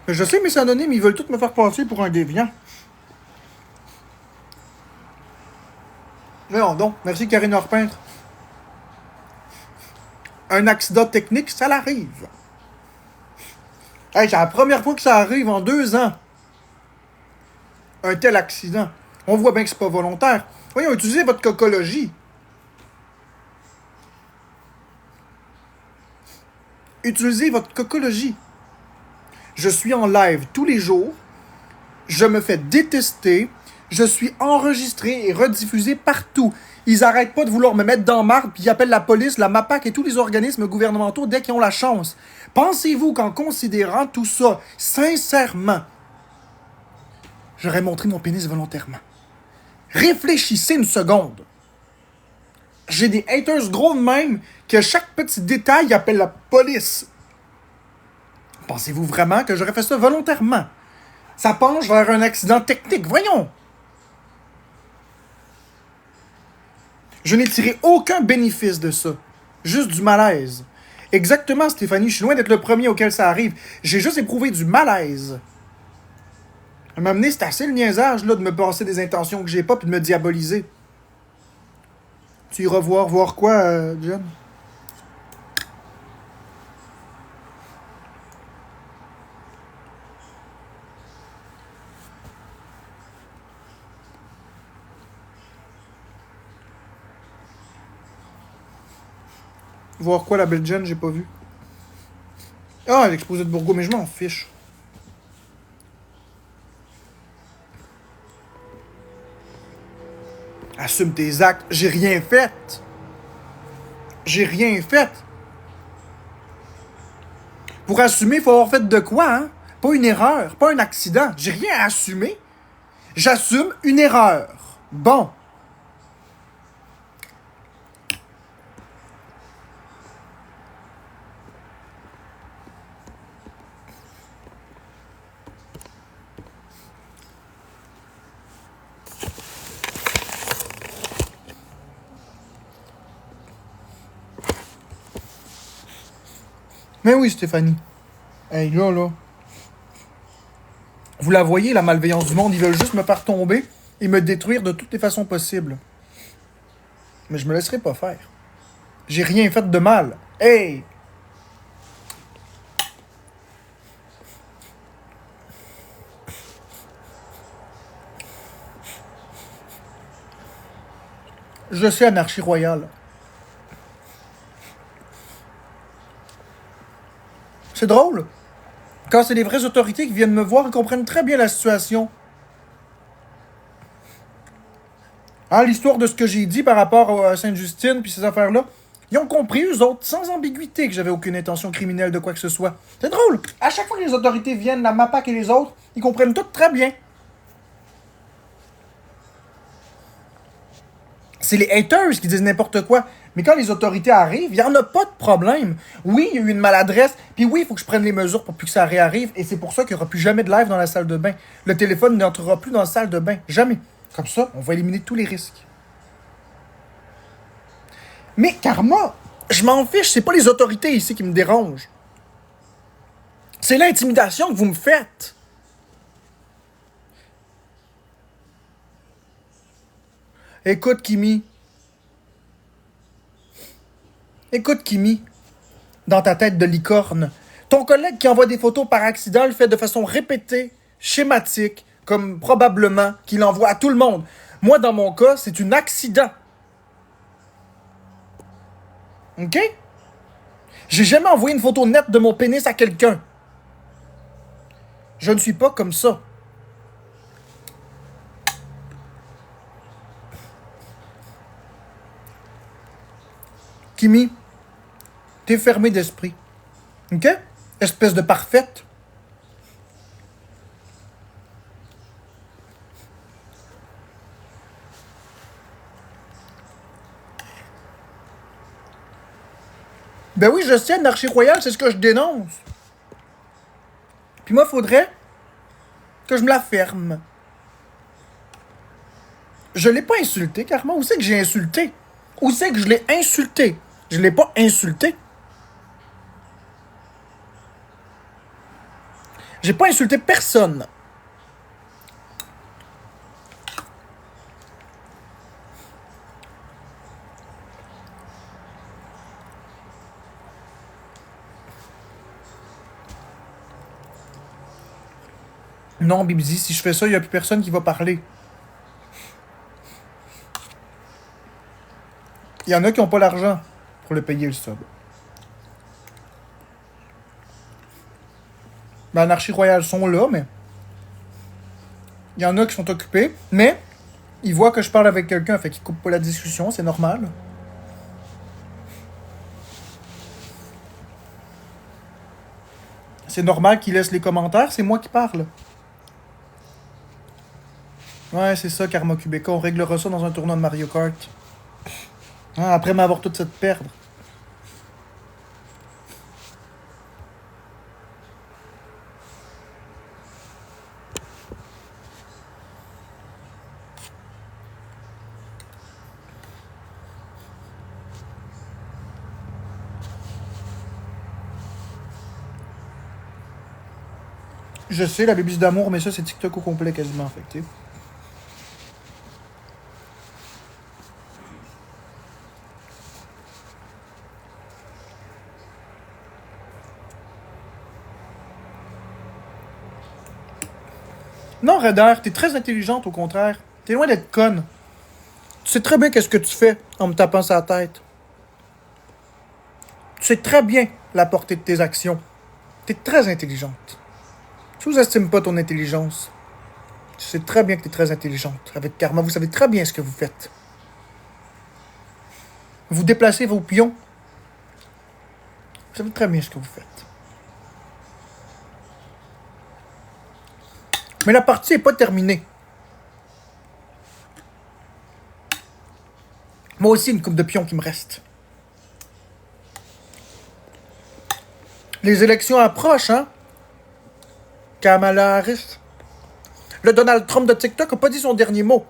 Je sais, mes anonymes, ils veulent tous me faire passer pour un déviant. Mais non, donc, merci Karine Orpeintre. Un accident technique, ça l'arrive. Hey, c'est la première fois que ça arrive en 2 ans. Un tel accident. On voit bien que c'est pas volontaire. Voyons, utilisez votre cocologie. Utilisez votre cocologie. Je suis en live tous les jours. Je me fais détester. Je suis enregistré et rediffusé partout. Ils arrêtent pas de vouloir me mettre dans marde, puis ils appellent la police, la MAPAC et tous les organismes gouvernementaux dès qu'ils ont la chance. Pensez-vous qu'en considérant tout ça, sincèrement, j'aurais montré mon pénis volontairement? Réfléchissez une seconde. J'ai des haters gros de même que chaque petit détail appelle la police. Pensez-vous vraiment que j'aurais fait ça volontairement? Ça penche vers un accident technique, voyons! Je n'ai tiré aucun bénéfice de ça. Juste du malaise. Exactement, Stéphanie, je suis loin d'être le premier auquel ça arrive. J'ai juste éprouvé du malaise. À m'amener, c'est assez le niaisage là, de me passer des intentions que j'ai pas puis de me diaboliser. Tu iras voir quoi, John? Voir quoi, la Belgienne, j'ai pas vu. Ah, l'exposé de Bourgogne, mais je m'en fiche. Assume tes actes. J'ai rien fait. J'ai rien fait. Pour assumer, il faut avoir fait de quoi, hein? Pas une erreur, pas un accident. J'ai rien à assumer. J'assume une erreur. Bon. Mais oui, Stéphanie. Hey, là. Vous la voyez, la malveillance du monde, ils veulent juste me faire tomber et me détruire de toutes les façons possibles. Mais je me laisserai pas faire. J'ai rien fait de mal. Hey! Je sais, anarchie royale. C'est drôle. Quand c'est les vraies autorités qui viennent me voir, ils comprennent très bien la situation. Hein, l'histoire de ce que j'ai dit par rapport à Sainte-Justine puis ces affaires-là, ils ont compris, eux autres, sans ambiguïté, que j'avais aucune intention criminelle de quoi que ce soit. C'est drôle. À chaque fois que les autorités viennent, la MAPAC et les autres, ils comprennent tout très bien. C'est les haters qui disent n'importe quoi. Mais quand les autorités arrivent, il n'y en a pas de problème. Oui, il y a eu une maladresse, puis oui, il faut que je prenne les mesures pour plus que ça réarrive, et c'est pour ça qu'il n'y aura plus jamais de live dans la salle de bain. Le téléphone n'entrera plus dans la salle de bain. Jamais. Comme ça, on va éliminer tous les risques. Mais Karma, je m'en fiche, c'est pas les autorités ici qui me dérangent. C'est l'intimidation que vous me faites. Écoute, Kimi. Écoute, Kimi. Dans ta tête de licorne. Ton collègue qui envoie des photos par accident le fait de façon répétée, schématique, comme probablement qu'il envoie à tout le monde. Moi, dans mon cas, c'est un accident. OK? J'ai jamais envoyé une photo nette de mon pénis à quelqu'un. Je ne suis pas comme ça. Kimi, t'es fermé d'esprit. OK? Espèce de parfaite. Ben oui, je sais, anarchie royale, c'est ce que je dénonce. Puis moi, faudrait que je me la ferme. Je l'ai pas insulté, Karma. Où c'est que j'ai insulté? Où c'est que je l'ai insulté? Je l'ai pas insulté. J'ai pas insulté personne. Non, Bibzi, si je fais ça, il n'y a plus personne qui va parler. Il y en a qui n'ont pas l'argent pour le payer, le sub. Ben, Anarchie Royale sont là, mais... Il y en a qui sont occupés, mais... Ils voient que je parle avec quelqu'un, fait qu'ils coupent pas la discussion, c'est normal. C'est normal qu'ils laissent les commentaires, c'est moi qui parle. Ouais, c'est ça, Karma Kubeka, on réglera ça dans un tournoi de Mario Kart. Hein, après m'avoir toute cette perdre. Je sais, la bébise d'amour, mais ça, c'est TikTok au complet quasiment affecté. Non, Redder, t'es très intelligente au contraire. T'es loin d'être conne. Tu sais très bien qu'est-ce que tu fais en me tapant sa tête. sais très bien la portée de tes actions. Tu es très intelligente. Sous-estime pas ton intelligence. Tu sais très bien que tu es très intelligente. Avec Karma, vous savez très bien ce que vous faites. Vous déplacez vos pions. Vous savez très bien ce que vous faites. Mais la partie n'est pas terminée. Moi aussi, une coupe de pions qui me reste. Les élections approchent, hein? Kamala Harris. Le Donald Trump de TikTok n'a pas dit son dernier mot.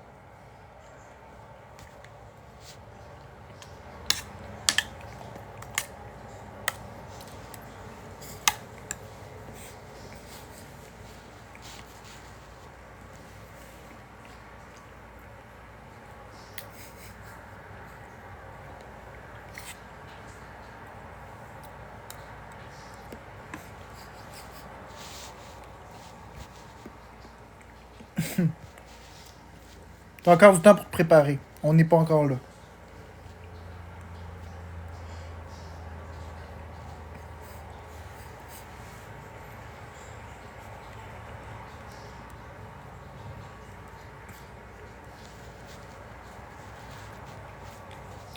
T'as encore du temps pour te préparer. On n'est pas encore là.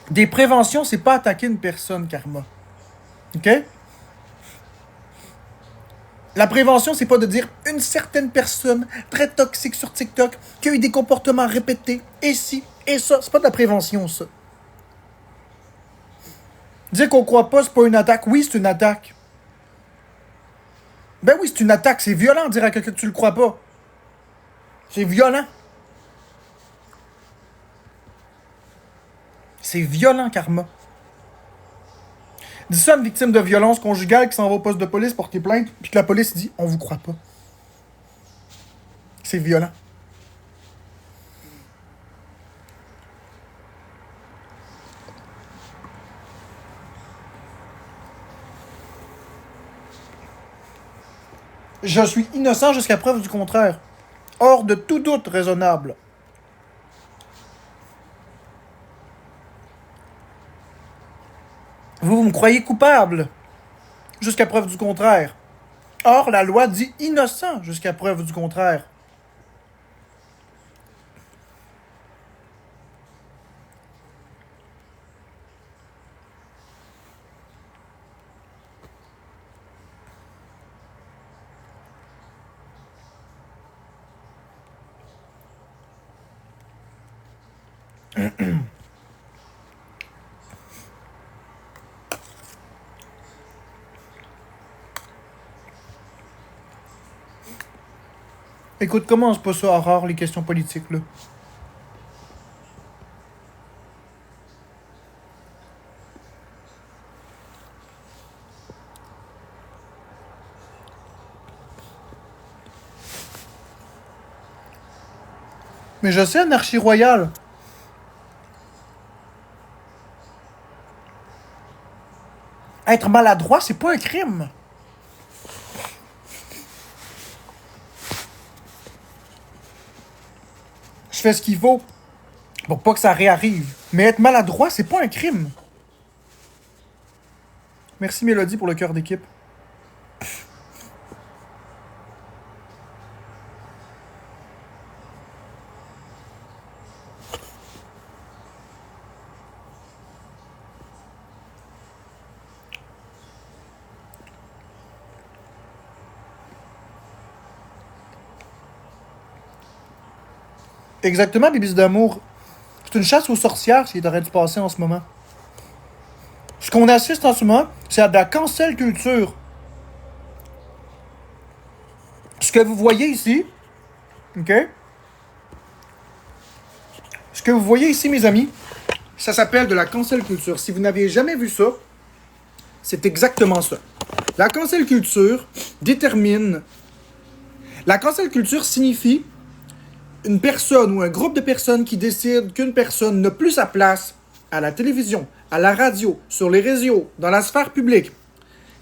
Des préventions, c'est pas attaquer une personne, Karma. OK? La prévention, c'est pas de dire une certaine personne très toxique sur TikTok qui a eu des comportements répétés, et ci, et ça. C'est pas de la prévention, ça. Dire qu'on croit pas, c'est pas une attaque. Oui, c'est une attaque. Ben oui, c'est une attaque. C'est violent de dire à quelqu'un que tu le crois pas. C'est violent. C'est violent, Karma. Dis ça à une victime de violence conjugale qui s'en va au poste de police porter plainte, puis que la police dit « On vous croit pas ». C'est violent. Je suis innocent jusqu'à preuve du contraire. Hors de tout doute raisonnable. Vous me croyez coupable jusqu'à preuve du contraire. Or, la loi dit innocent jusqu'à preuve du contraire. Écoute, commence pas ça à rare les questions politiques, là. Mais je sais, anarchie royale. Être maladroit, c'est pas un crime. Je fais ce qu'il faut pour pas que ça réarrive. Mais être maladroit, c'est pas un crime. Merci Mélodie pour le cœur d'équipe. Exactement, Bibis d'amour. C'est une chasse aux sorcières qui est en train de se passer en ce moment. Ce qu'on assiste en ce moment, c'est à de la cancel culture. Ce que vous voyez ici, OK? Ce que vous voyez ici, mes amis, ça s'appelle de la cancel culture. Si vous n'avez jamais vu ça, c'est exactement ça. La cancel culture détermine... La cancel culture signifie une personne ou un groupe de personnes qui décident qu'une personne n'a plus sa place à la télévision, à la radio, sur les réseaux, dans la sphère publique.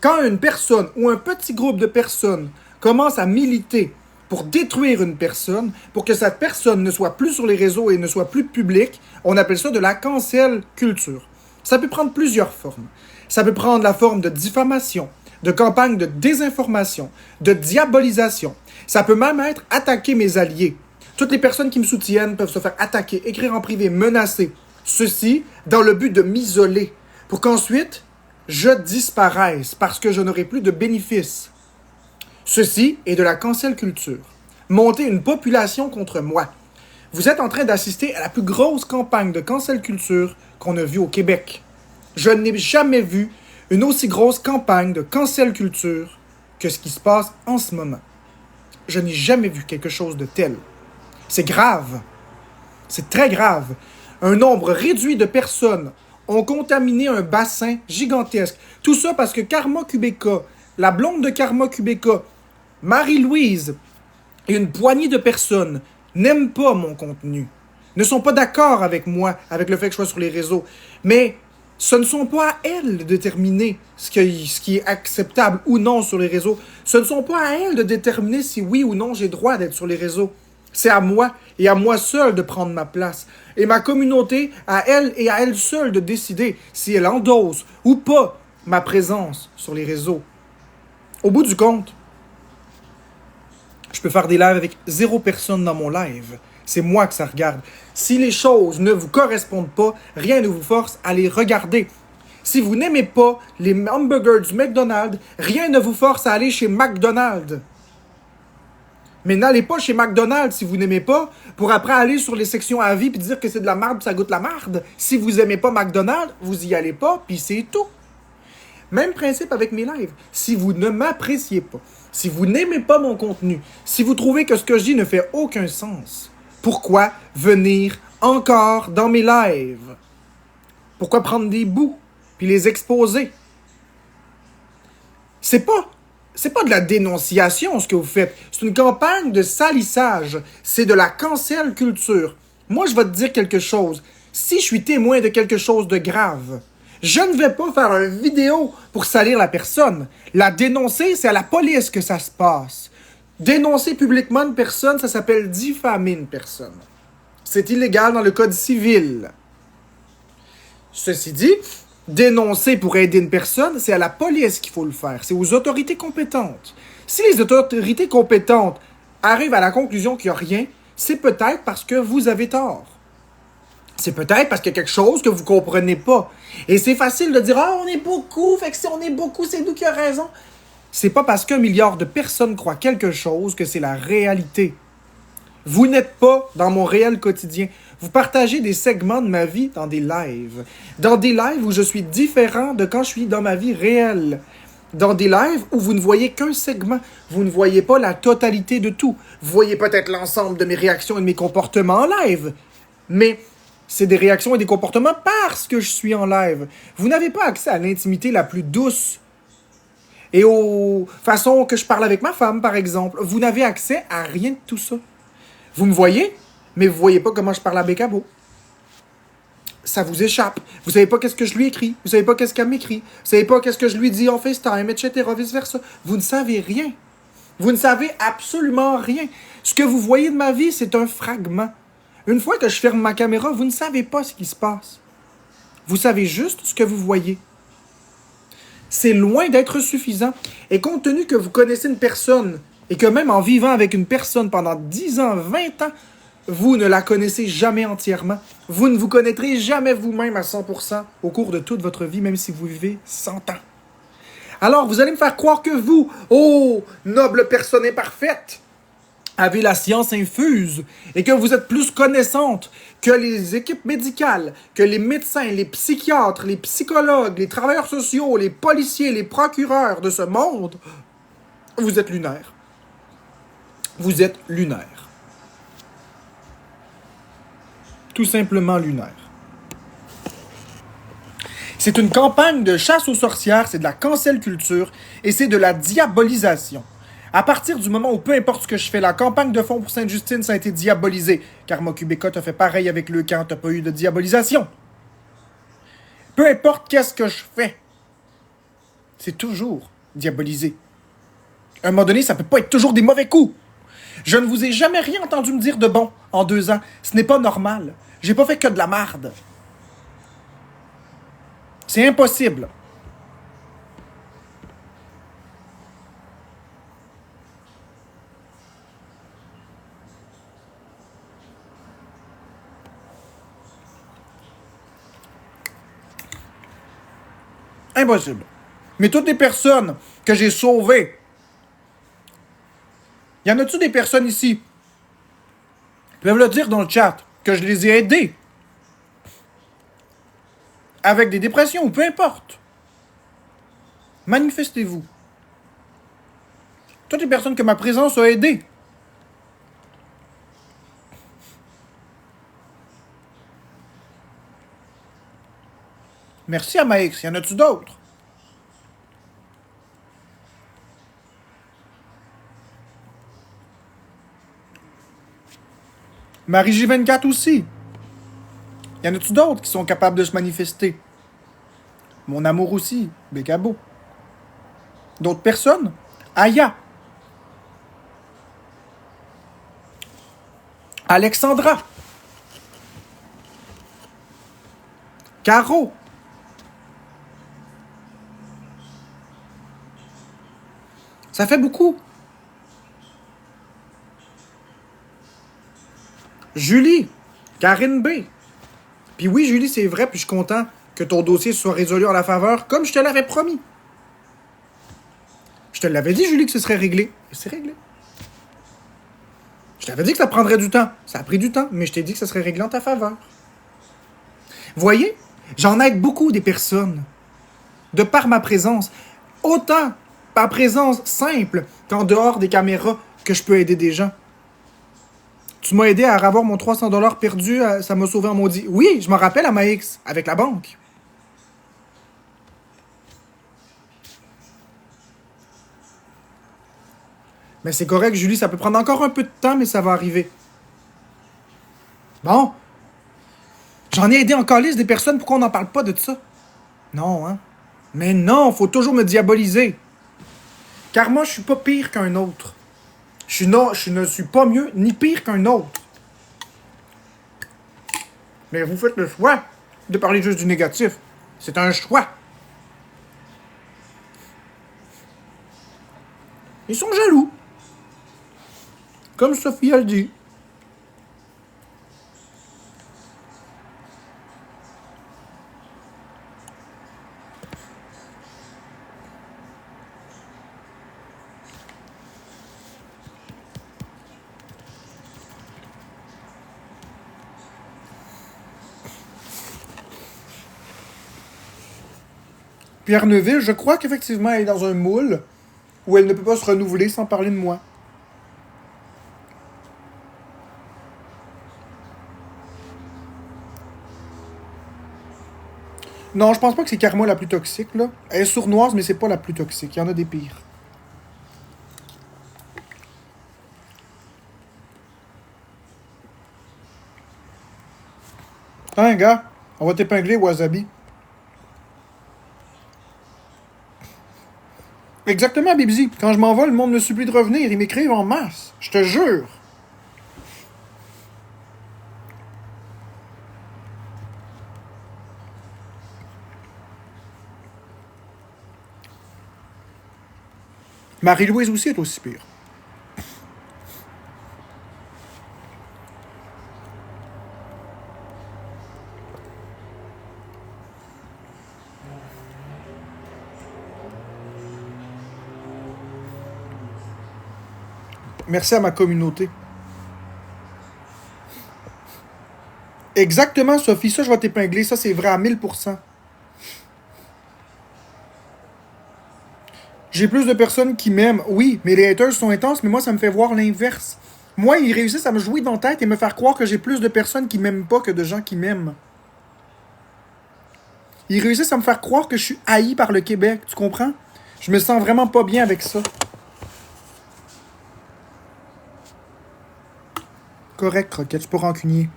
Quand une personne ou un petit groupe de personnes commence à militer pour détruire une personne, pour que cette personne ne soit plus sur les réseaux et ne soit plus publique, on appelle ça de la cancel culture. Ça peut prendre plusieurs formes. Ça peut prendre la forme de diffamation, de campagne de désinformation, de diabolisation. Ça peut même être attaquer mes alliés. Toutes les personnes qui me soutiennent peuvent se faire attaquer, écrire en privé, menacer. Ceci dans le but de m'isoler, pour qu'ensuite, je disparaisse parce que je n'aurai plus de bénéfices. Ceci est de la cancel culture. Monter une population contre moi. Vous êtes en train d'assister à la plus grosse campagne de cancel culture qu'on a vue au Québec. Je n'ai jamais vu une aussi grosse campagne de cancel culture que ce qui se passe en ce moment. Je n'ai jamais vu quelque chose de tel. C'est grave. C'est très grave. Un nombre réduit de personnes ont contaminé un bassin gigantesque. Tout ça parce que Karma Kubeka, la blonde de Karma Kubeka, Marie-Louise et une poignée de personnes n'aiment pas mon contenu, ne sont pas d'accord avec moi, avec le fait que je sois sur les réseaux. Mais ce ne sont pas à elles de déterminer ce qui est acceptable ou non sur les réseaux. Ce ne sont pas à elles de déterminer si oui ou non j'ai droit d'être sur les réseaux. C'est à moi et à moi seul de prendre ma place. Et ma communauté, à elle et à elle seule de décider si elle endosse ou pas ma présence sur les réseaux. Au bout du compte, je peux faire des lives avec 0 personne dans mon live. C'est moi que ça regarde. Si les choses ne vous correspondent pas, rien ne vous force à les regarder. Si vous n'aimez pas les hamburgers du McDonald's, rien ne vous force à aller chez McDonald's. Mais n'allez pas chez McDonald's si vous n'aimez pas, pour après aller sur les sections à vie puis dire que c'est de la merde puis ça goûte la merde. Si vous n'aimez pas McDonald's, vous y allez pas puis c'est tout. Même principe avec mes lives. Si vous ne m'appréciez pas, si vous n'aimez pas mon contenu, si vous trouvez que ce que je dis ne fait aucun sens, pourquoi venir encore dans mes lives? Pourquoi prendre des bouts puis les exposer? C'est pas de la dénonciation ce que vous faites. C'est une campagne de salissage. C'est de la cancel culture. Moi, je vais te dire quelque chose. Si je suis témoin de quelque chose de grave, je ne vais pas faire une vidéo pour salir la personne. La dénoncer, c'est à la police que ça se passe. Dénoncer publiquement une personne, ça s'appelle diffamer une personne. C'est illégal dans le code civil. Ceci dit, dénoncer pour aider une personne, c'est à la police qu'il faut le faire. C'est aux autorités compétentes. Si les autorités compétentes arrivent à la conclusion qu'il n'y a rien, c'est peut-être parce que vous avez tort. C'est peut-être parce qu'il y a quelque chose que vous ne comprenez pas. Et c'est facile de dire « Ah, on est beaucoup, fait que si on est beaucoup, c'est nous qui avons raison. » C'est pas parce qu'un milliard de personnes croient quelque chose que c'est la réalité. Vous n'êtes pas dans mon réel quotidien. Vous partagez des segments de ma vie dans des lives. Dans des lives où je suis différent de quand je suis dans ma vie réelle. Dans des lives où vous ne voyez qu'un segment. Vous ne voyez pas la totalité de tout. Vous voyez peut-être l'ensemble de mes réactions et de mes comportements en live. Mais c'est des réactions et des comportements parce que je suis en live. Vous n'avez pas accès à l'intimité la plus douce. Et aux façons que je parle avec ma femme, par exemple. Vous n'avez accès à rien de tout ça. Vous me voyez, mais vous ne voyez pas comment je parle à Bécabo. Ça vous échappe. Vous ne savez pas qu'est-ce que je lui écris. Vous ne savez pas qu'est-ce qu'elle m'écrit. Vous ne savez pas qu'est-ce que je lui dis en FaceTime, etc., vice-versa. Vous ne savez rien. Vous ne savez absolument rien. Ce que vous voyez de ma vie, c'est un fragment. Une fois que je ferme ma caméra, vous ne savez pas ce qui se passe. Vous savez juste ce que vous voyez. C'est loin d'être suffisant. Et compte tenu que vous connaissez une personne et que même en vivant avec une personne pendant 10 ans, 20 ans, vous ne la connaissez jamais entièrement. Vous ne vous connaîtrez jamais vous-même à 100% au cours de toute votre vie, même si vous vivez 100 ans. Alors, vous allez me faire croire que vous, ô noble personne imparfaite, avez la science infuse et que vous êtes plus connaissante que les équipes médicales, que les médecins, les psychiatres, les psychologues, les travailleurs sociaux, les policiers, les procureurs de ce monde. Vous êtes lunaire. Vous êtes lunaire. Tout simplement lunaire. C'est une campagne de chasse aux sorcières, c'est de la cancel culture et c'est de la diabolisation. À partir du moment où, peu importe ce que je fais, la campagne de fonds pour Sainte-Justine, ça a été diabolisé. Karma Kubeka t'a fait pareil avec le camp, t'as pas eu de diabolisation. Peu importe qu'est-ce que je fais, c'est toujours diabolisé. À un moment donné, ça peut pas être toujours des mauvais coups. Je ne vous ai jamais rien entendu me dire de bon en 2 ans. Ce n'est pas normal. J'ai pas fait que de la marde. C'est impossible. Impossible. Mais toutes les personnes que j'ai sauvées, y en a-tu des personnes ici qui peuvent le dire dans le chat que je les ai aidées avec des dépressions ou peu importe? Manifestez-vous. Toutes les personnes que ma présence a aidées. Merci à Maïx. Y en a-tu d'autres? Marie J24 aussi. Y en a-tu d'autres qui sont capables de se manifester? Mon amour aussi, Bécabo. D'autres personnes? Aya. Alexandra. Caro. Ça fait beaucoup. Julie. Karine B. Puis oui, Julie, c'est vrai, puis je suis content que ton dossier soit résolu en la faveur, comme je te l'avais promis. Je te l'avais dit, Julie, que ce serait réglé. Et c'est réglé. Je t'avais dit que ça prendrait du temps. Ça a pris du temps, mais je t'ai dit que ça serait réglé en ta faveur. Voyez, j'en aide beaucoup des personnes. De par ma présence. Autant par présence simple qu'en dehors des caméras que je peux aider des gens. Tu m'as aidé à avoir mon 300$ perdu, ça m'a sauvé en maudit. Oui, je m'en rappelle à Maïx, avec la banque. Mais c'est correct, Julie, ça peut prendre encore un peu de temps, mais ça va arriver. Bon. J'en ai aidé encore liste des personnes, pourquoi on n'en parle pas de ça? Non, hein? Mais non, faut toujours me diaboliser. Car moi, je suis pas pire qu'un autre. Je ne suis pas mieux ni pire qu'un autre. Mais vous faites le choix de parler juste du négatif. C'est un choix. Ils sont jaloux. Comme Sophie a le dit. Pierre Neuville, je crois qu'effectivement, elle est dans un moule où elle ne peut pas se renouveler sans parler de moi. Non, je pense pas que c'est Karma la plus toxique, là. Elle est sournoise, mais c'est pas la plus toxique. Il y en a des pires. Hein, gars? On va t'épingler, Wasabi. Exactement, Bibzi. Quand je m'en vais, le monde me supplie de revenir. Ils m'écrivent en masse. Je te jure. Marie-Louise aussi est aussi pire. Merci à ma communauté. Exactement, Sophie. Ça, je vais t'épingler. Ça, c'est vrai à 1000%. J'ai plus de personnes qui m'aiment. Oui, mais les haters sont intenses, mais moi, ça me fait voir l'inverse. Moi, ils réussissent à me jouer dans la tête et me faire croire que j'ai plus de personnes qui m'aiment pas que de gens qui m'aiment. Ils réussissent à me faire croire que je suis haï par le Québec. Tu comprends? Je me sens vraiment pas bien avec ça. Correct, Croquette, je peux rancunier.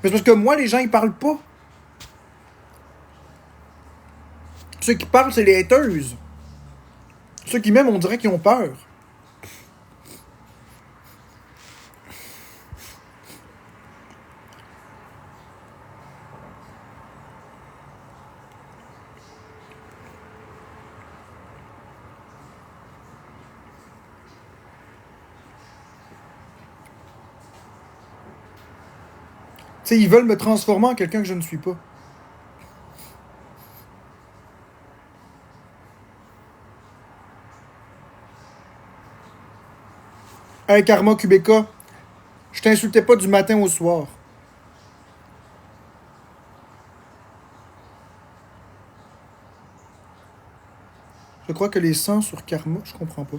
Mais c'est parce que moi, les gens, ils parlent pas. Ceux qui parlent, c'est les haters. Ceux qui m'aiment, on dirait qu'ils ont peur. Tu sais, ils veulent me transformer en quelqu'un que je ne suis pas. Hey, Karma Kubeka, je t'insultais pas du matin au soir. Je crois que les 100 sur Karma, je comprends pas.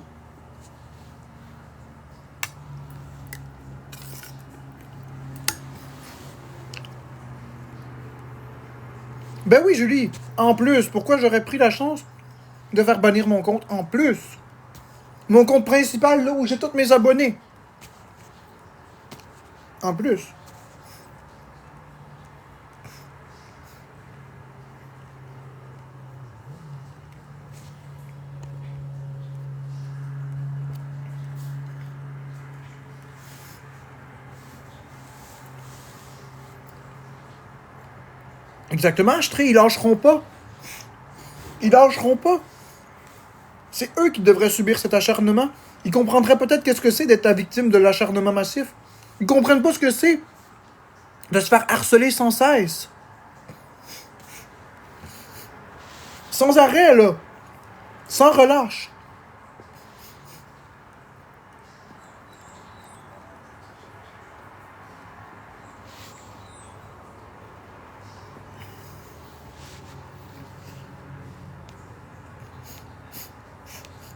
Ben oui, Julie. En plus, pourquoi j'aurais pris la chance de faire bannir mon compte en plus? Mon compte principal, là, où j'ai tous mes abonnés. En plus. Exactement, Achetré, ils lâcheront pas. Ils lâcheront pas. C'est eux qui devraient subir cet acharnement. Ils comprendraient peut-être qu'est-ce que c'est d'être la victime de l'acharnement massif. Ils comprennent pas ce que c'est de se faire harceler sans cesse. Sans arrêt, là. Sans relâche.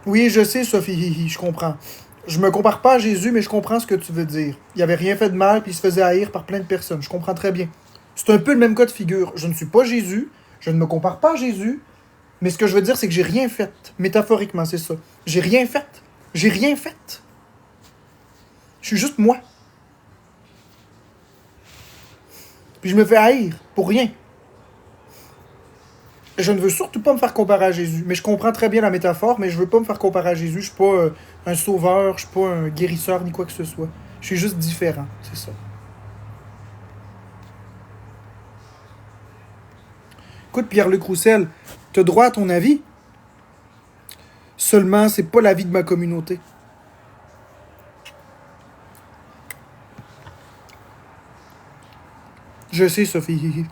Oui, je sais, Sophie, je comprends. Je me compare pas à Jésus, mais je comprends ce que tu veux dire. Il avait rien fait de mal, puis il se faisait haïr par plein de personnes. Je comprends très bien. C'est un peu le même cas de figure. Je ne suis pas Jésus, je ne me compare pas à Jésus, mais ce que je veux dire, c'est que j'ai rien fait. Métaphoriquement, c'est ça. J'ai rien fait. J'ai rien fait. Je suis juste moi. Puis je me fais haïr pour rien. Je ne veux surtout pas me faire comparer à Jésus. Mais je comprends très bien la métaphore, mais je veux pas me faire comparer à Jésus. Je suis pas un sauveur, je suis pas un guérisseur, ni quoi que ce soit. Je suis juste différent, c'est ça. Écoute, Pierre-Luc Roussel, t'as droit à ton avis. Seulement, c'est pas l'avis de ma communauté. Je sais, Sophie.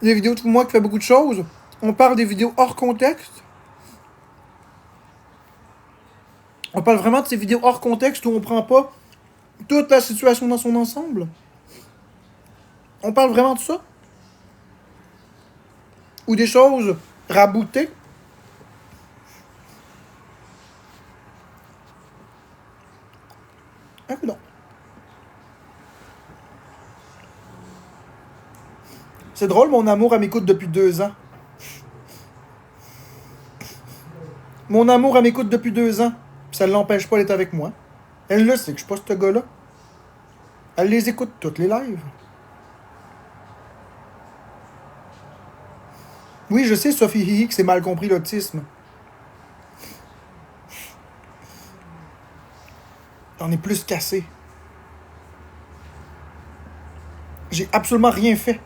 Les vidéos de moi qui fait beaucoup de choses. On parle des vidéos hors contexte. On parle vraiment de ces vidéos hors contexte où on prend pas toute la situation dans son ensemble. On parle vraiment de ça. Ou des choses raboutées. Un peu non. C'est drôle, mon amour, elle m'écoute depuis 2 ans. Mon amour, elle m'écoute depuis 2 ans. Puis ça ne l'empêche pas d'être avec moi. Elle le sait que je suis pas ce gars-là. Elle les écoute toutes les lives. Oui, je sais, Sophie Hihi, que c'est mal compris l'autisme. J'en ai plus cassé. J'ai absolument rien fait.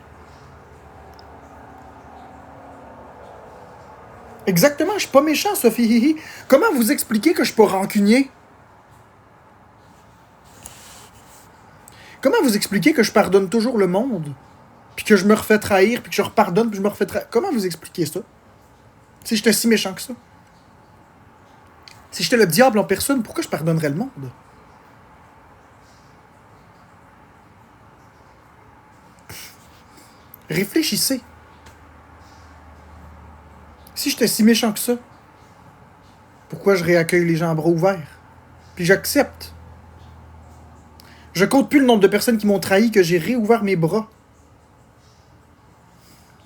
Exactement, je suis pas méchant, Sophie Hihi. Comment vous expliquer que je suis pas rancunier? Comment vous expliquer que je pardonne toujours le monde? Puis que je me refais trahir, puis que je repardonne, puis je me refais trahir? Comment vous expliquer ça? Si j'étais si méchant que ça? Si j'étais le diable en personne, pourquoi je pardonnerais le monde? Réfléchissez. Si j'étais si méchant que ça, pourquoi je réaccueille les gens à bras ouverts? Puis j'accepte. Je compte plus le nombre de personnes qui m'ont trahi que j'ai réouvert mes bras.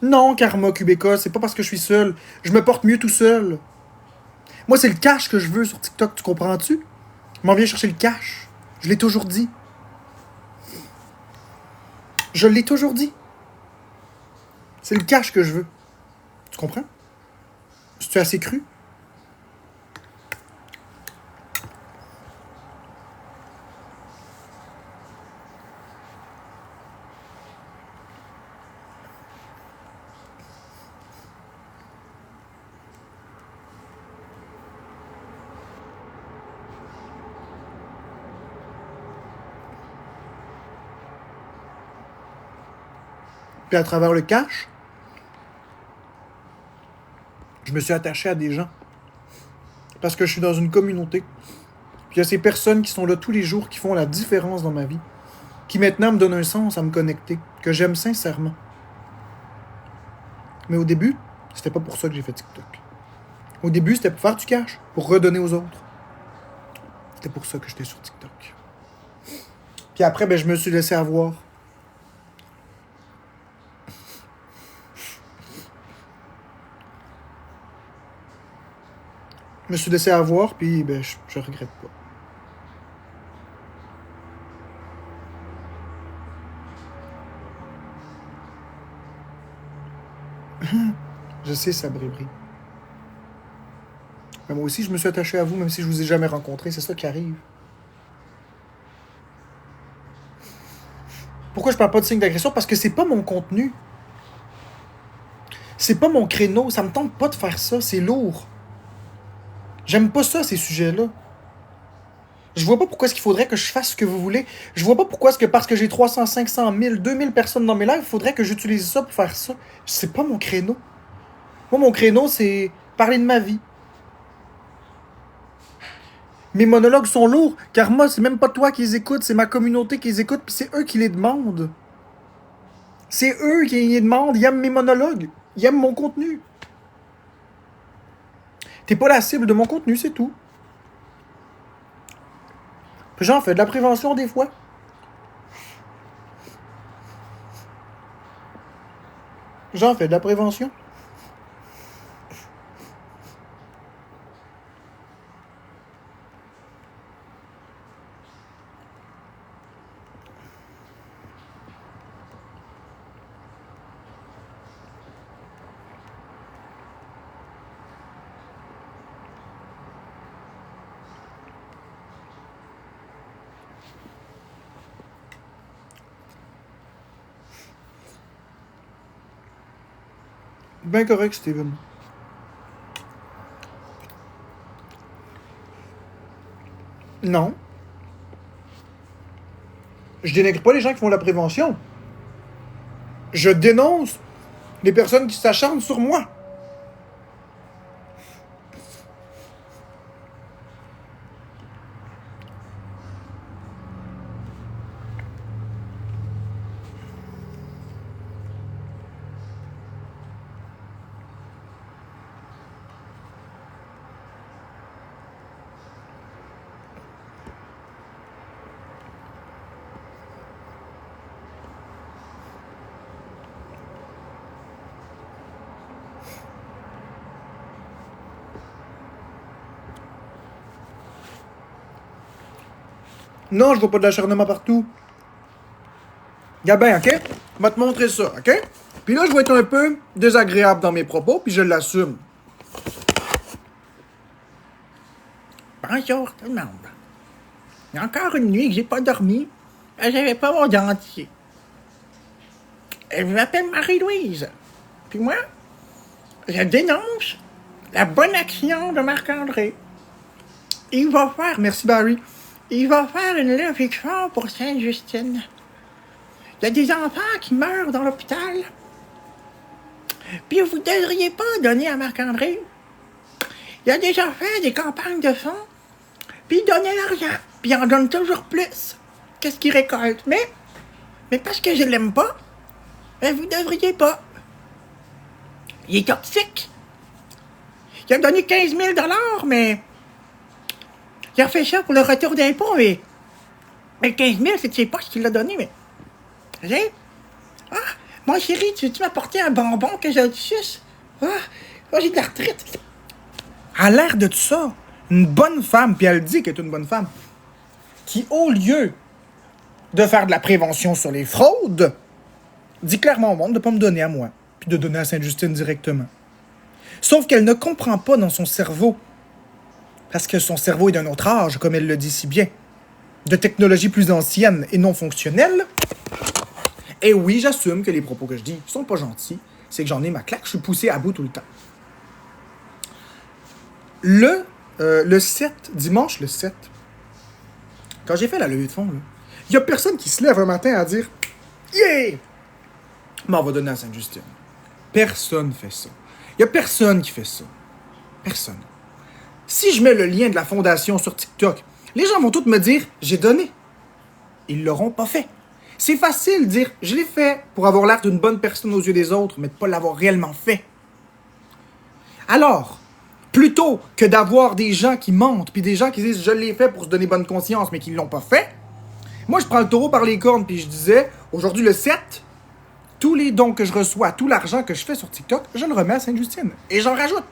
Non, Karma Kubeka, c'est pas parce que je suis seul. Je me porte mieux tout seul. Moi, c'est le cash que je veux sur TikTok, tu comprends-tu? Je m'en viens chercher le cash. Je l'ai toujours dit. Je l'ai toujours dit. C'est le cash que je veux. Tu comprends? C'est assez cru? Puis à travers le cash, je me suis attaché à des gens. Parce que je suis dans une communauté. Puis il y a ces personnes qui sont là tous les jours, qui font la différence dans ma vie. Qui maintenant me donnent un sens à me connecter. Que j'aime sincèrement. Mais au début, c'était pas pour ça que j'ai fait TikTok. Au début, c'était pour faire du cash. Pour redonner aux autres. C'était pour ça que j'étais sur TikTok. Puis après, ben, je me suis laissé avoir. Je me suis laissé avoir, puis ben, je regrette pas. Je sais, ça brille. Mais moi aussi, je me suis attaché à vous, même si je vous ai jamais rencontré. C'est ça qui arrive. Pourquoi je parle pas de signe d'agression? Parce que c'est pas mon contenu. C'est pas mon créneau. Ça me tente pas de faire ça. C'est lourd. J'aime pas ça, ces sujets-là. Je vois pas pourquoi est-ce qu'il faudrait que je fasse ce que vous voulez. Je vois pas pourquoi est-ce que parce que j'ai 300, 500, 1000, 2000 personnes dans mes lives, il faudrait que j'utilise ça pour faire ça. C'est pas mon créneau. Moi, mon créneau, c'est parler de ma vie. Mes monologues sont lourds, car moi, c'est même pas toi qui les écoute, c'est ma communauté qui les écoute, puis c'est eux qui les demandent. C'est eux qui les demandent, ils aiment mes monologues, ils aiment mon contenu. T'es pas la cible de mon contenu, c'est tout. Puis j'en fais de la prévention des fois. J'en fais de la prévention. Ben correct, Steven. Non. Je dénigre pas les gens qui font la prévention. Je dénonce les personnes qui s'acharnent sur moi. Non, je vois pas de l'acharnement partout. Gabin, OK? Je vais te montrer ça, OK? Puis là, je vais être un peu désagréable dans mes propos, puis je l'assume. Bonjour tout le monde. Il y a encore une nuit que j'ai pas dormi. J'avais pas mon dentier. Je m'appelle Marie-Louise. Puis moi, je dénonce la bonne action de Marc-André. Il va faire... Merci Barry. Il va faire une levée de fonds pour Sainte-Justine. Il y a des enfants qui meurent dans l'hôpital. Puis vous ne devriez pas donner à Marc-André. Il a déjà fait des campagnes de fonds. Puis il donnait l'argent. Puis il en donne toujours plus. Qu'est-ce qu'il récolte? Mais parce que je l'aime pas, vous ne devriez pas. Il est toxique. Il a donné 15 000 $, mais... Il a fait ça pour le retour d'impôt, mais 15 000, c'est de ses poches qu'il l'a donné, mais... Tu sais? Ah, mon chéri, tu veux-tu m'apporter un bonbon que je suce? Ah, j'ai de l'arthrite. À l'air de tout ça, une bonne femme, puis elle dit qu'elle est une bonne femme, qui, au lieu de faire de la prévention sur les fraudes, dit clairement au monde de ne pas me donner à moi, puis de donner à Sainte-Justine directement. Sauf qu'elle ne comprend pas dans son cerveau, parce que son cerveau est d'un autre âge, comme elle le dit si bien, de technologie plus ancienne et non fonctionnelle. Et oui, j'assume que les propos que je dis sont pas gentils, c'est que j'en ai ma claque, je suis poussé à bout tout le temps. Le 7, dimanche le 7, quand j'ai fait la levée de fonds, il y a personne qui se lève un matin à dire « Yeah! Mais on va donner à Sainte-Justine. Personne fait ça. Il n'y a personne qui fait ça. Personne. Si je mets le lien de la fondation sur TikTok, les gens vont tous me dire « j'ai donné ». Ils ne l'auront pas fait. C'est facile de dire « je l'ai fait » pour avoir l'air d'une bonne personne aux yeux des autres, mais de ne pas l'avoir réellement fait. Alors, plutôt que d'avoir des gens qui mentent, puis des gens qui disent « je l'ai fait pour se donner bonne conscience », mais qui ne l'ont pas fait, moi je prends le taureau par les cornes, puis je disais « aujourd'hui le 7, tous les dons que je reçois, tout l'argent que je fais sur TikTok, je le remets à Sainte-Justine. Et j'en rajoute. »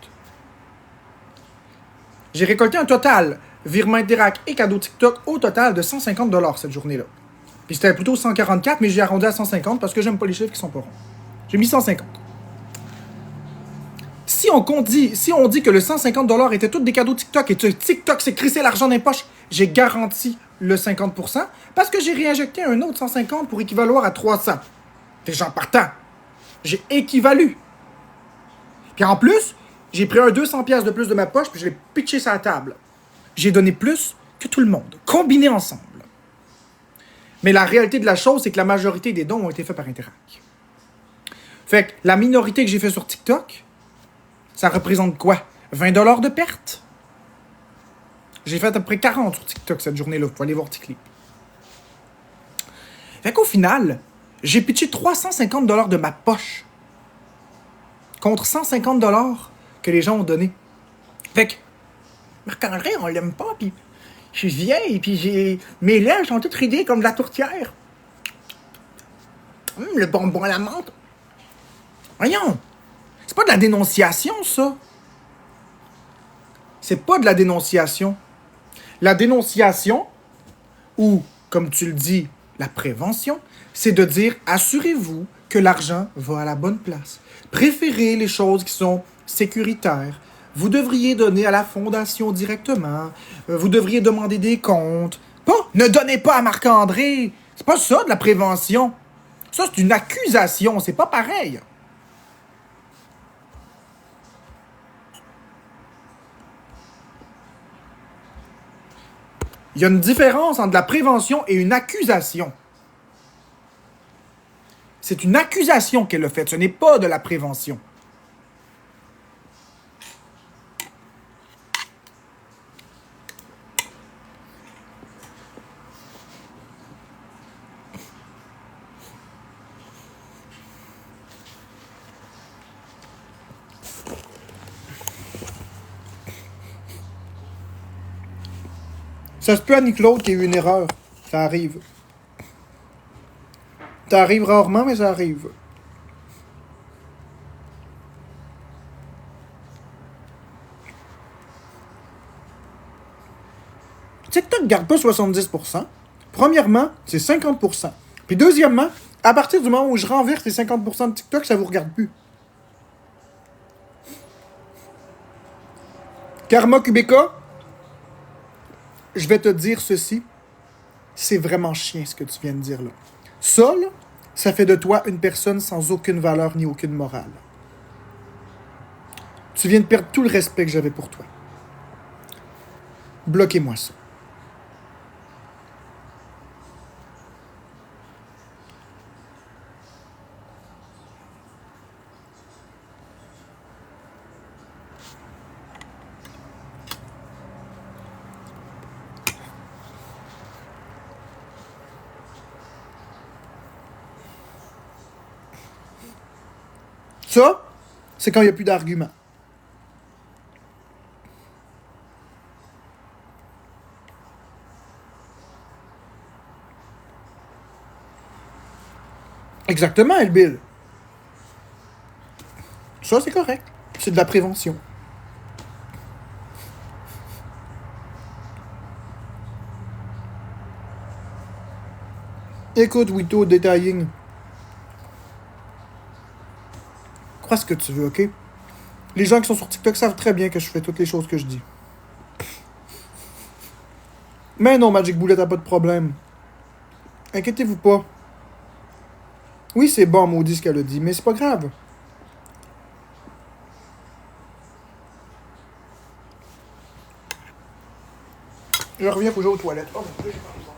J'ai récolté un total, virement Interac et cadeau TikTok, au total de 150 $ cette journée-là. Puis c'était plutôt 144, mais j'ai arrondi à 150 parce que j'aime pas les chiffres qui sont pas ronds. J'ai mis 150. Si on dit que le 150 $ était tous des cadeaux TikTok et que TikTok s'est crissé l'argent dans les poches, j'ai garanti le 50% parce que j'ai réinjecté un autre 150 pour équivaloir à 300. Des gens partant. J'ai équivalu. Puis en plus, j'ai pris un 200$ de plus de ma poche puis je l'ai pitché sur la table. J'ai donné plus que tout le monde, combiné ensemble. Mais la réalité de la chose, c'est que la majorité des dons ont été faits par Interac. Fait que la minorité que j'ai fait sur TikTok, ça représente quoi? 20 $ de perte? J'ai fait à peu près 40 sur TikTok cette journée-là. Vous pouvez aller voir TikTok. Fait qu'au final, j'ai pitché 350 $ de ma poche contre 150 $ que les gens ont donné. Fait que Marc-André, on l'aime pas, puis je suis vieille, puis mes lèvres sont toutes ridées comme de la tourtière. Le bonbon à la menthe. Voyons, c'est pas de la dénonciation, ça. C'est pas de la dénonciation. La dénonciation, ou, comme tu le dis, la prévention, c'est de dire, assurez-vous que l'argent va à la bonne place. Préférez les choses qui sont sécuritaires. Vous devriez donner à la fondation directement. Vous devriez demander des comptes. Pas, ne donnez pas à Marc-André. C'est pas ça de la prévention. Ça, c'est une accusation. C'est pas pareil. Il y a une différence entre la prévention et une accusation. C'est une accusation qu'elle a faite. Ce n'est pas de la prévention. Ça se peut, Annie-Claude, qu'il y ait eu une erreur. Ça arrive. Ça arrive rarement, mais ça arrive. TikTok ne garde pas 70%. Premièrement, c'est 50%. Puis deuxièmement, à partir du moment où je renverse les 50% de TikTok, ça ne vous regarde plus. Karma Kubeka, je vais te dire ceci. C'est vraiment chien ce que tu viens de dire là. Ça, là, ça fait de toi une personne sans aucune valeur ni aucune morale. Tu viens de perdre tout le respect que j'avais pour toi. Bloquez-moi ça. Ça, c'est quand il n'y a plus d'arguments. Exactement, Elbil. Ça, c'est correct. C'est de la prévention. Écoute, Wito, détailling. Crois ce que tu veux, ok? Les gens qui sont sur TikTok savent très bien que je fais toutes les choses que je dis. Mais non, Magic Bullet, t'as pas de problème. Inquiétez-vous pas. Oui, c'est bon, maudit, ce qu'elle a dit, mais c'est pas grave. Je reviens, faut que j'aille aux toilettes. Oh, mon Dieu, j'ai pas besoin.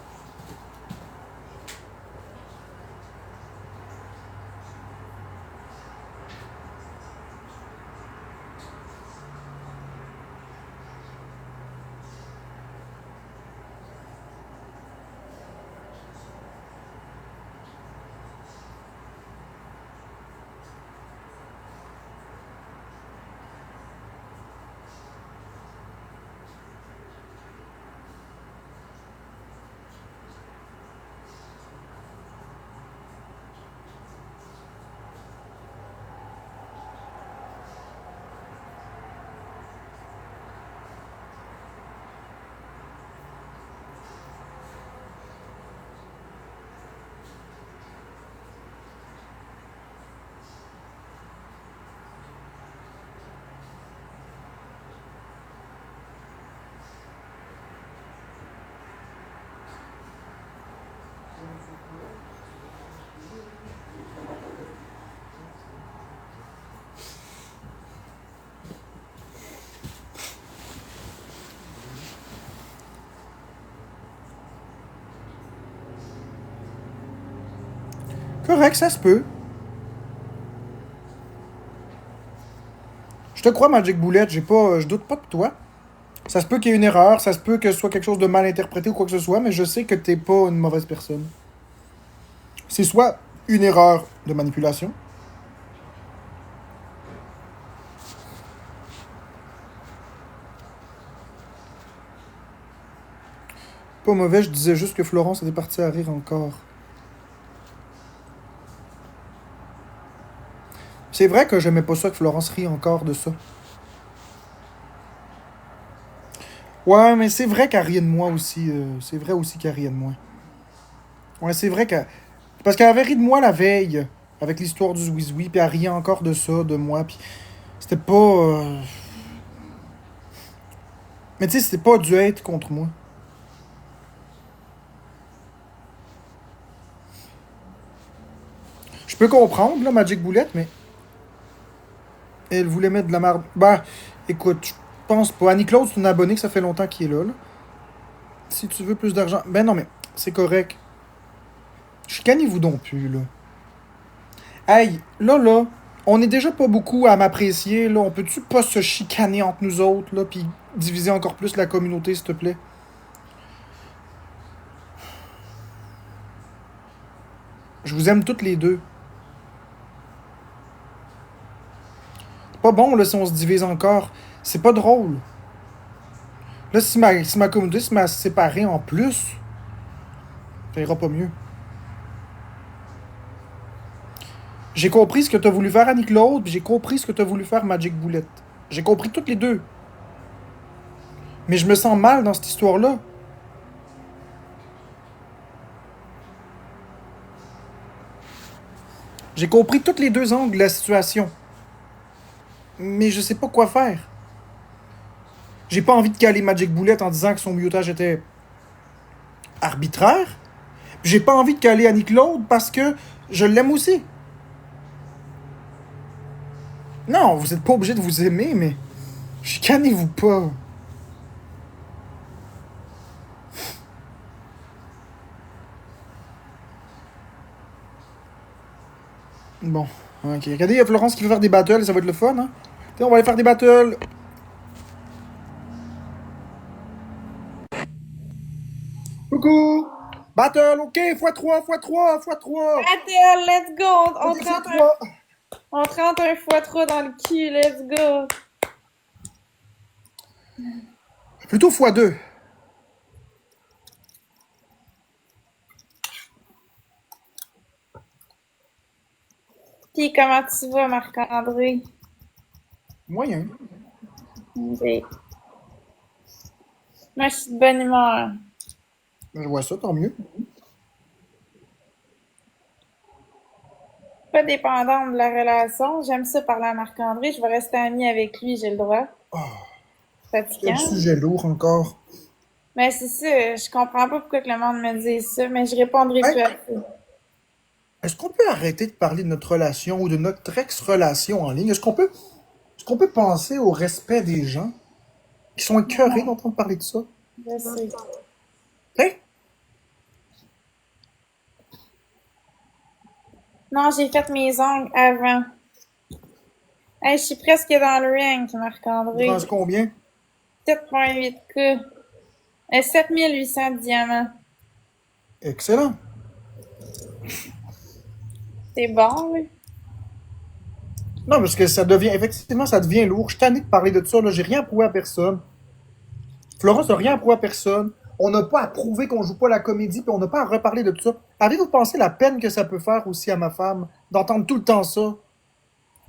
Correct, ça se peut. Je te crois, Magic Bullet, je doute pas de toi. Ça se peut qu'il y ait une erreur, ça se peut que ce soit quelque chose de mal interprété ou quoi que ce soit, mais je sais que t'es pas une mauvaise personne. C'est soit une erreur de manipulation, pas mauvais, je disais juste que Florence était partie à rire encore. C'est vrai que j'aimais pas ça que Florence rit encore de ça. Ouais, mais c'est vrai qu'elle riait de moi aussi. C'est vrai aussi qu'elle riait de moi. Ouais, c'est vrai que. Parce qu'elle avait ri de moi la veille, avec l'histoire du Zouizoui, puis elle riait encore de ça, de moi, puis c'était pas. Mais tu sais, c'était pas du hate contre moi. Je peux comprendre, là, Magic Bullet, mais elle voulait mettre de la merde. Bah, écoute, je pense pas. Annie-Claude, c'est une abonnée que ça fait longtemps qu'il est là. Si tu veux plus d'argent. Ben non, mais c'est correct. Chicanez-vous donc plus, là. Hey, là, on est déjà pas beaucoup à m'apprécier, là. On peut-tu pas se chicaner entre nous autres, là, puis diviser encore plus la communauté, s'il te plaît? Je vous aime toutes les deux. C'est pas bon, là, si on se divise encore. C'est pas drôle. Là, si ma communauté se m'a séparée en plus, ça ira pas mieux. J'ai compris ce que t'as voulu faire Annie-Claude, puis j'ai compris ce que t'as voulu faire Magic Bullet. J'ai compris toutes les deux. Mais je me sens mal dans cette histoire-là. J'ai compris tous les deux angles de la situation. Mais je sais pas quoi faire. J'ai pas envie de caler Magic Bullet en disant que son mutage était arbitraire. J'ai pas envie de caler Annie-Claude parce que je l'aime aussi. Non, vous êtes pas obligé de vous aimer, mais chicanez-vous pas. Bon, ok. Regardez, il y a Florence qui veut faire des battles, ça va être le fun, hein. T'sais, on va aller faire des battles. Coucou! Battle, ok, x3, x3, x3. Attends, let's go! On dit x3. On te rentre un fois trop dans le cul, let's go! Plutôt x2. Pis comment tu vas, Marc-André? Moyen. Ok. Moi, je suis de bonne humeur. Je vois ça, tant mieux. Pas dépendante de la relation. J'aime ça parler à Marc-André. Je vais rester amie avec lui, j'ai le droit. Oh, quel Fatigant. sujet lourd encore. Mais c'est ça, je comprends pas pourquoi que le monde me dit ça, mais je répondrai Hey, plus à ça. est-ce qu'on peut arrêter de parler de notre relation ou de notre ex-relation en ligne? Est-ce qu'on peut penser au respect des gens qui sont écœurés d'entendre parler de ça? Je sais. Hein? Non, j'ai fait mes ongles avant. Hey, je suis presque dans le rank, Marc-André. Dans combien? 7,8K. 7800 diamants. Excellent. C'est bon, oui. Non, parce que effectivement, ça devient lourd. Je suis tanné de parler de ça, là. J'ai rien prouvé à personne. Florence n'a rien prouvé à personne. On n'a pas à prouver qu'on joue pas la comédie, puis on n'a pas à reparler de tout ça. Avez-vous pensé la peine que ça peut faire aussi à ma femme d'entendre tout le temps ça?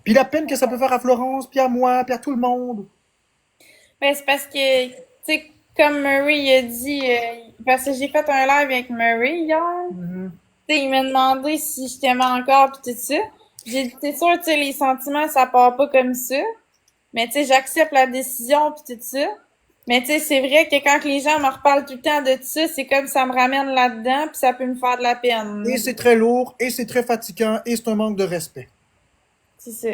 Puis la peine que ça peut faire à Florence, puis à moi, puis à tout le monde. Ben, c'est parce que, tu sais, comme Murray a dit, parce que j'ai fait un live avec Murray hier, Mhm. tu sais, il m'a demandé si je t'aimais encore pis tout ça. J'ai dit, c'est sûr, tu sais, les sentiments, ça part pas comme ça. Mais tu sais, j'accepte la décision pis tout ça. Mais tu sais, c'est vrai que quand les gens me reparlent tout le temps de ça, c'est comme ça me ramène là-dedans pis ça peut me faire de la Et peine. c'est très lourd, et c'est très fatigant, et c'est un manque de respect. C'est ça.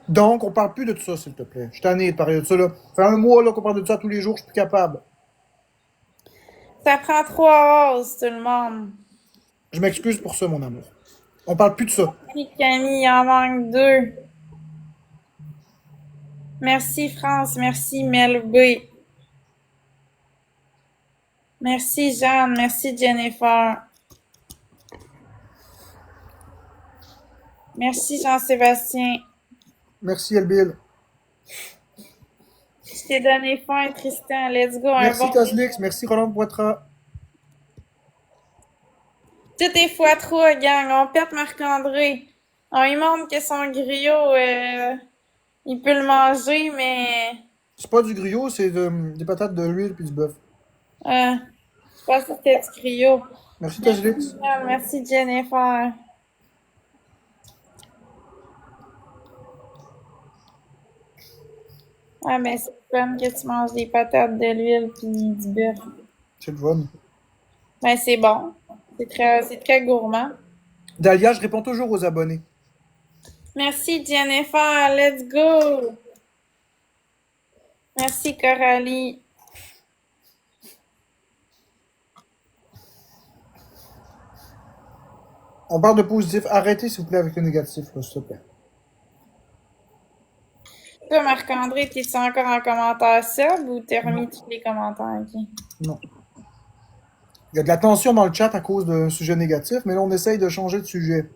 Donc, on parle plus de tout ça, s'il te plaît. Je suis tanné de parler de ça, là. Ça fait un mois, là, qu'on parle de ça tous les jours, je suis plus capable. Ça prend 3 roses, tout le monde. Je m'excuse pour ça, mon amour. On parle plus de ça. Merci Camille, il en manque deux. Merci France, merci Mel B. Merci Jeanne, merci Jennifer. Merci Jean-Sébastien. Merci, Elbil. Je t'ai donné faim, Tristan. Let's go, un Merci, bon. Tazlix. Merci, Roland Poitras. Tout est fois trois, gang. On pète Marc-André. On lui montre que son griot, il peut le manger, mais... C'est pas du griot, c'est des patates, de l'huile puis du bœuf. Je pense que c'était du griot. Merci, Merci, Tazlix. Michel. Merci, Jennifer. Ah, ben, c'est fun que tu manges des patates, de l'huile puis du bœuf. C'est le fun. Ben, c'est bon. C'est très gourmand. Dahlia, je réponds toujours aux abonnés. Merci, Jennifer. Let's go. Merci, Coralie. On parle de positif. Arrêtez, s'il vous plaît, avec le négatif, là, s'il te plaît. Toi, Marc-André, t'es-tu encore en commentaire sub ou t'as remis tous les commentaires? Ok. Non. Il y a de la tension dans le chat à cause d'un sujet négatif, mais là, on essaye de changer de sujet.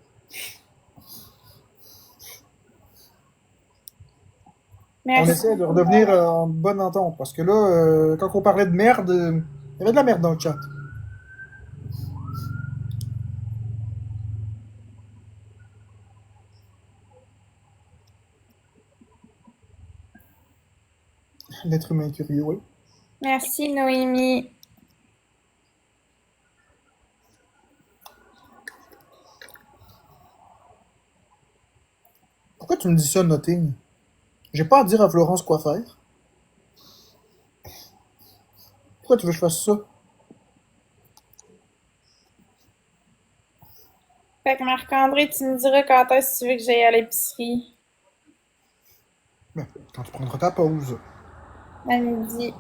On Merci. essaie de redevenir en bonne entente. Parce que là, quand on parlait de merde, il y avait de la merde dans le chat. L'être humain curieux, oui. Merci, Noémie. Pourquoi tu me dis ça, Nothing? J'ai pas à dire à Florence quoi faire. Pourquoi tu veux que je fasse ça? Fait que Marc-André, tu me diras quand est-ce que tu veux que j'aille à l'épicerie. Ben, quand tu prendras ta pause. À midi.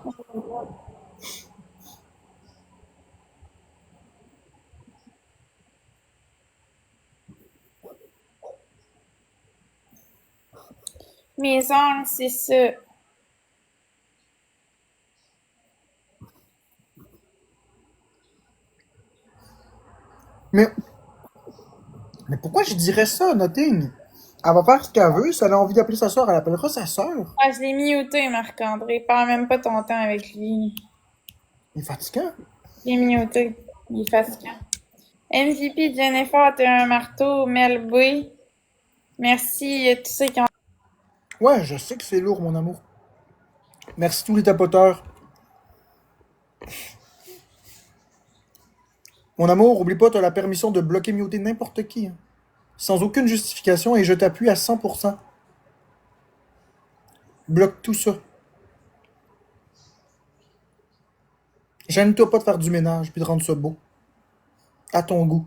Mes ongles, c'est ça. Mais, mais pourquoi je dirais ça, Nothing? Elle va faire ce qu'elle veut. Si elle a envie d'appeler sa soeur, elle appellera sa soeur. Ah, je l'ai muté, Marc-André. Parle même pas ton temps avec lui. Il est fatigant. Je l'ai muté. Il est fatigant. MVP, Jennifer, t'es un marteau. Mel B. Merci à tous ceux qui ont... Ouais, je sais que c'est lourd, mon amour. Merci tous les tapoteurs. Mon amour, oublie pas, t'as la permission de bloquer, muter n'importe qui. Hein. Sans aucune justification et je t'appuie à 100%. Bloque tout ça. Gêne-toi pas de faire du ménage puis de rendre ça beau. À ton goût.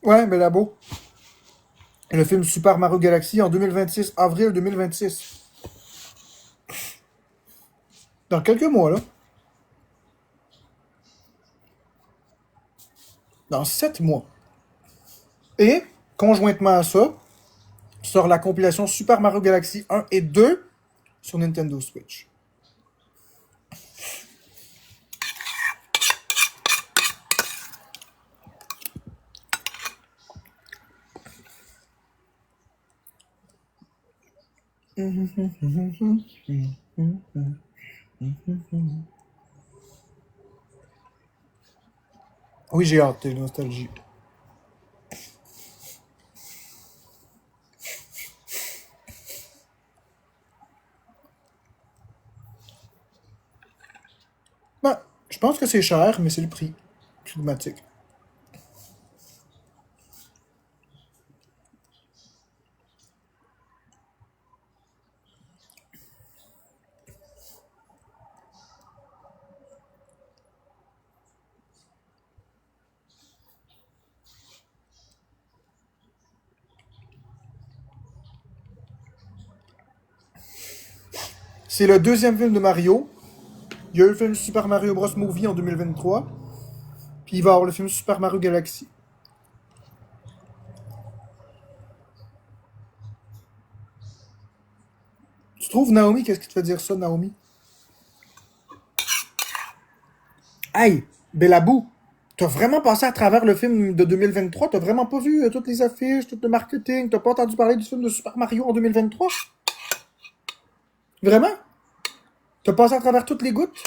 Ouais, mais là-beau. Le film Super Mario Galaxy en 2026, avril 2026. Dans quelques mois, là. Dans 7 mois. Et, conjointement à ça, sort la compilation Super Mario Galaxy 1 et 2 sur Nintendo Switch. Oui, j'ai hâte, t'es nostalgie. Ben, je pense que c'est cher, mais c'est le prix. Climatique. C'est le deuxième film de Mario. Il y a eu le film Super Mario Bros. Movie en 2023. Puis il va y avoir le film Super Mario Galaxy. Tu trouves, Naomi, qu'est-ce qui te fait dire ça, Naomi? Hey, Bellabou, t'as vraiment passé à travers le film de 2023? T'as vraiment pas vu toutes les affiches, tout le marketing? T'as pas entendu parler du film de Super Mario en 2023? Vraiment? T'as passé à travers toutes les gouttes?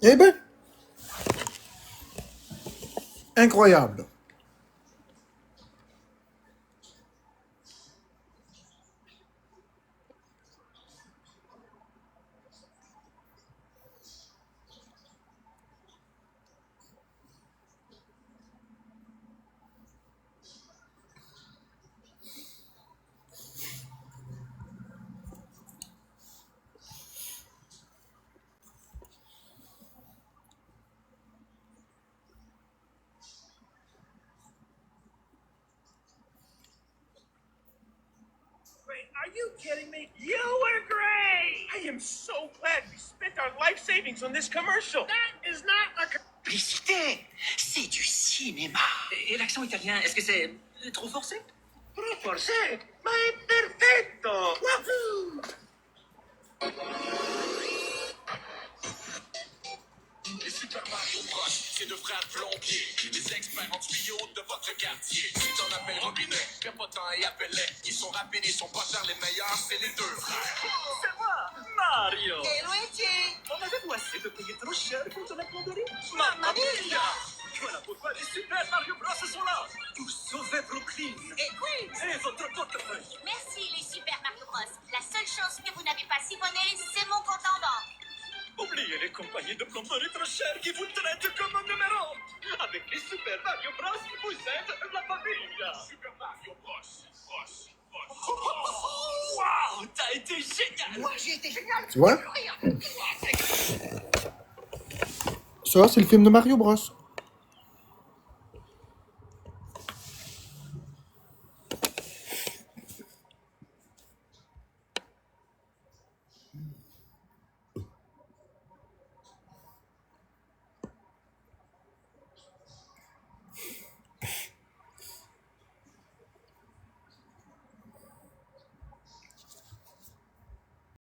Eh ben, incroyable. Are you kidding me? You were great! I am so glad we spent our life savings on this commercial. That is not a... Publicité, c'est du cinéma. Et l'accent italien, est-ce que c'est trop forcé? Trop forcé, mais perfetto! Wahoo! Les Super Mario Bros, c'est deux frères plombiers, les experts en tuyaux de votre quartier. Si t'en appelles Robinet, Capotant et Appellet, ils sont rapides, ils sont pas chers, les meilleurs, c'est les deux frères. C'est moi, Mario! Et Luigi. On avait assez de payer trop cher pour ton plomberie? Mamma mia! Voilà pourquoi les Super Mario Bros sont là! Pour sauver Brooklyn! Et Queens. Et votre portefeuille! Merci les Super Mario Bros. La seule chose que vous n'avez pas simonné, c'est mon compte en banque. Oubliez les compagnies de plomberie trop chères qui vous traitent comme un numéro! Avec les Super Mario Bros, vous êtes la famille! Super Mario Bros. Wow! T'as été génial! Moi, j'ai été génial. Tu vois? Ça, c'est le film de Mario Bros.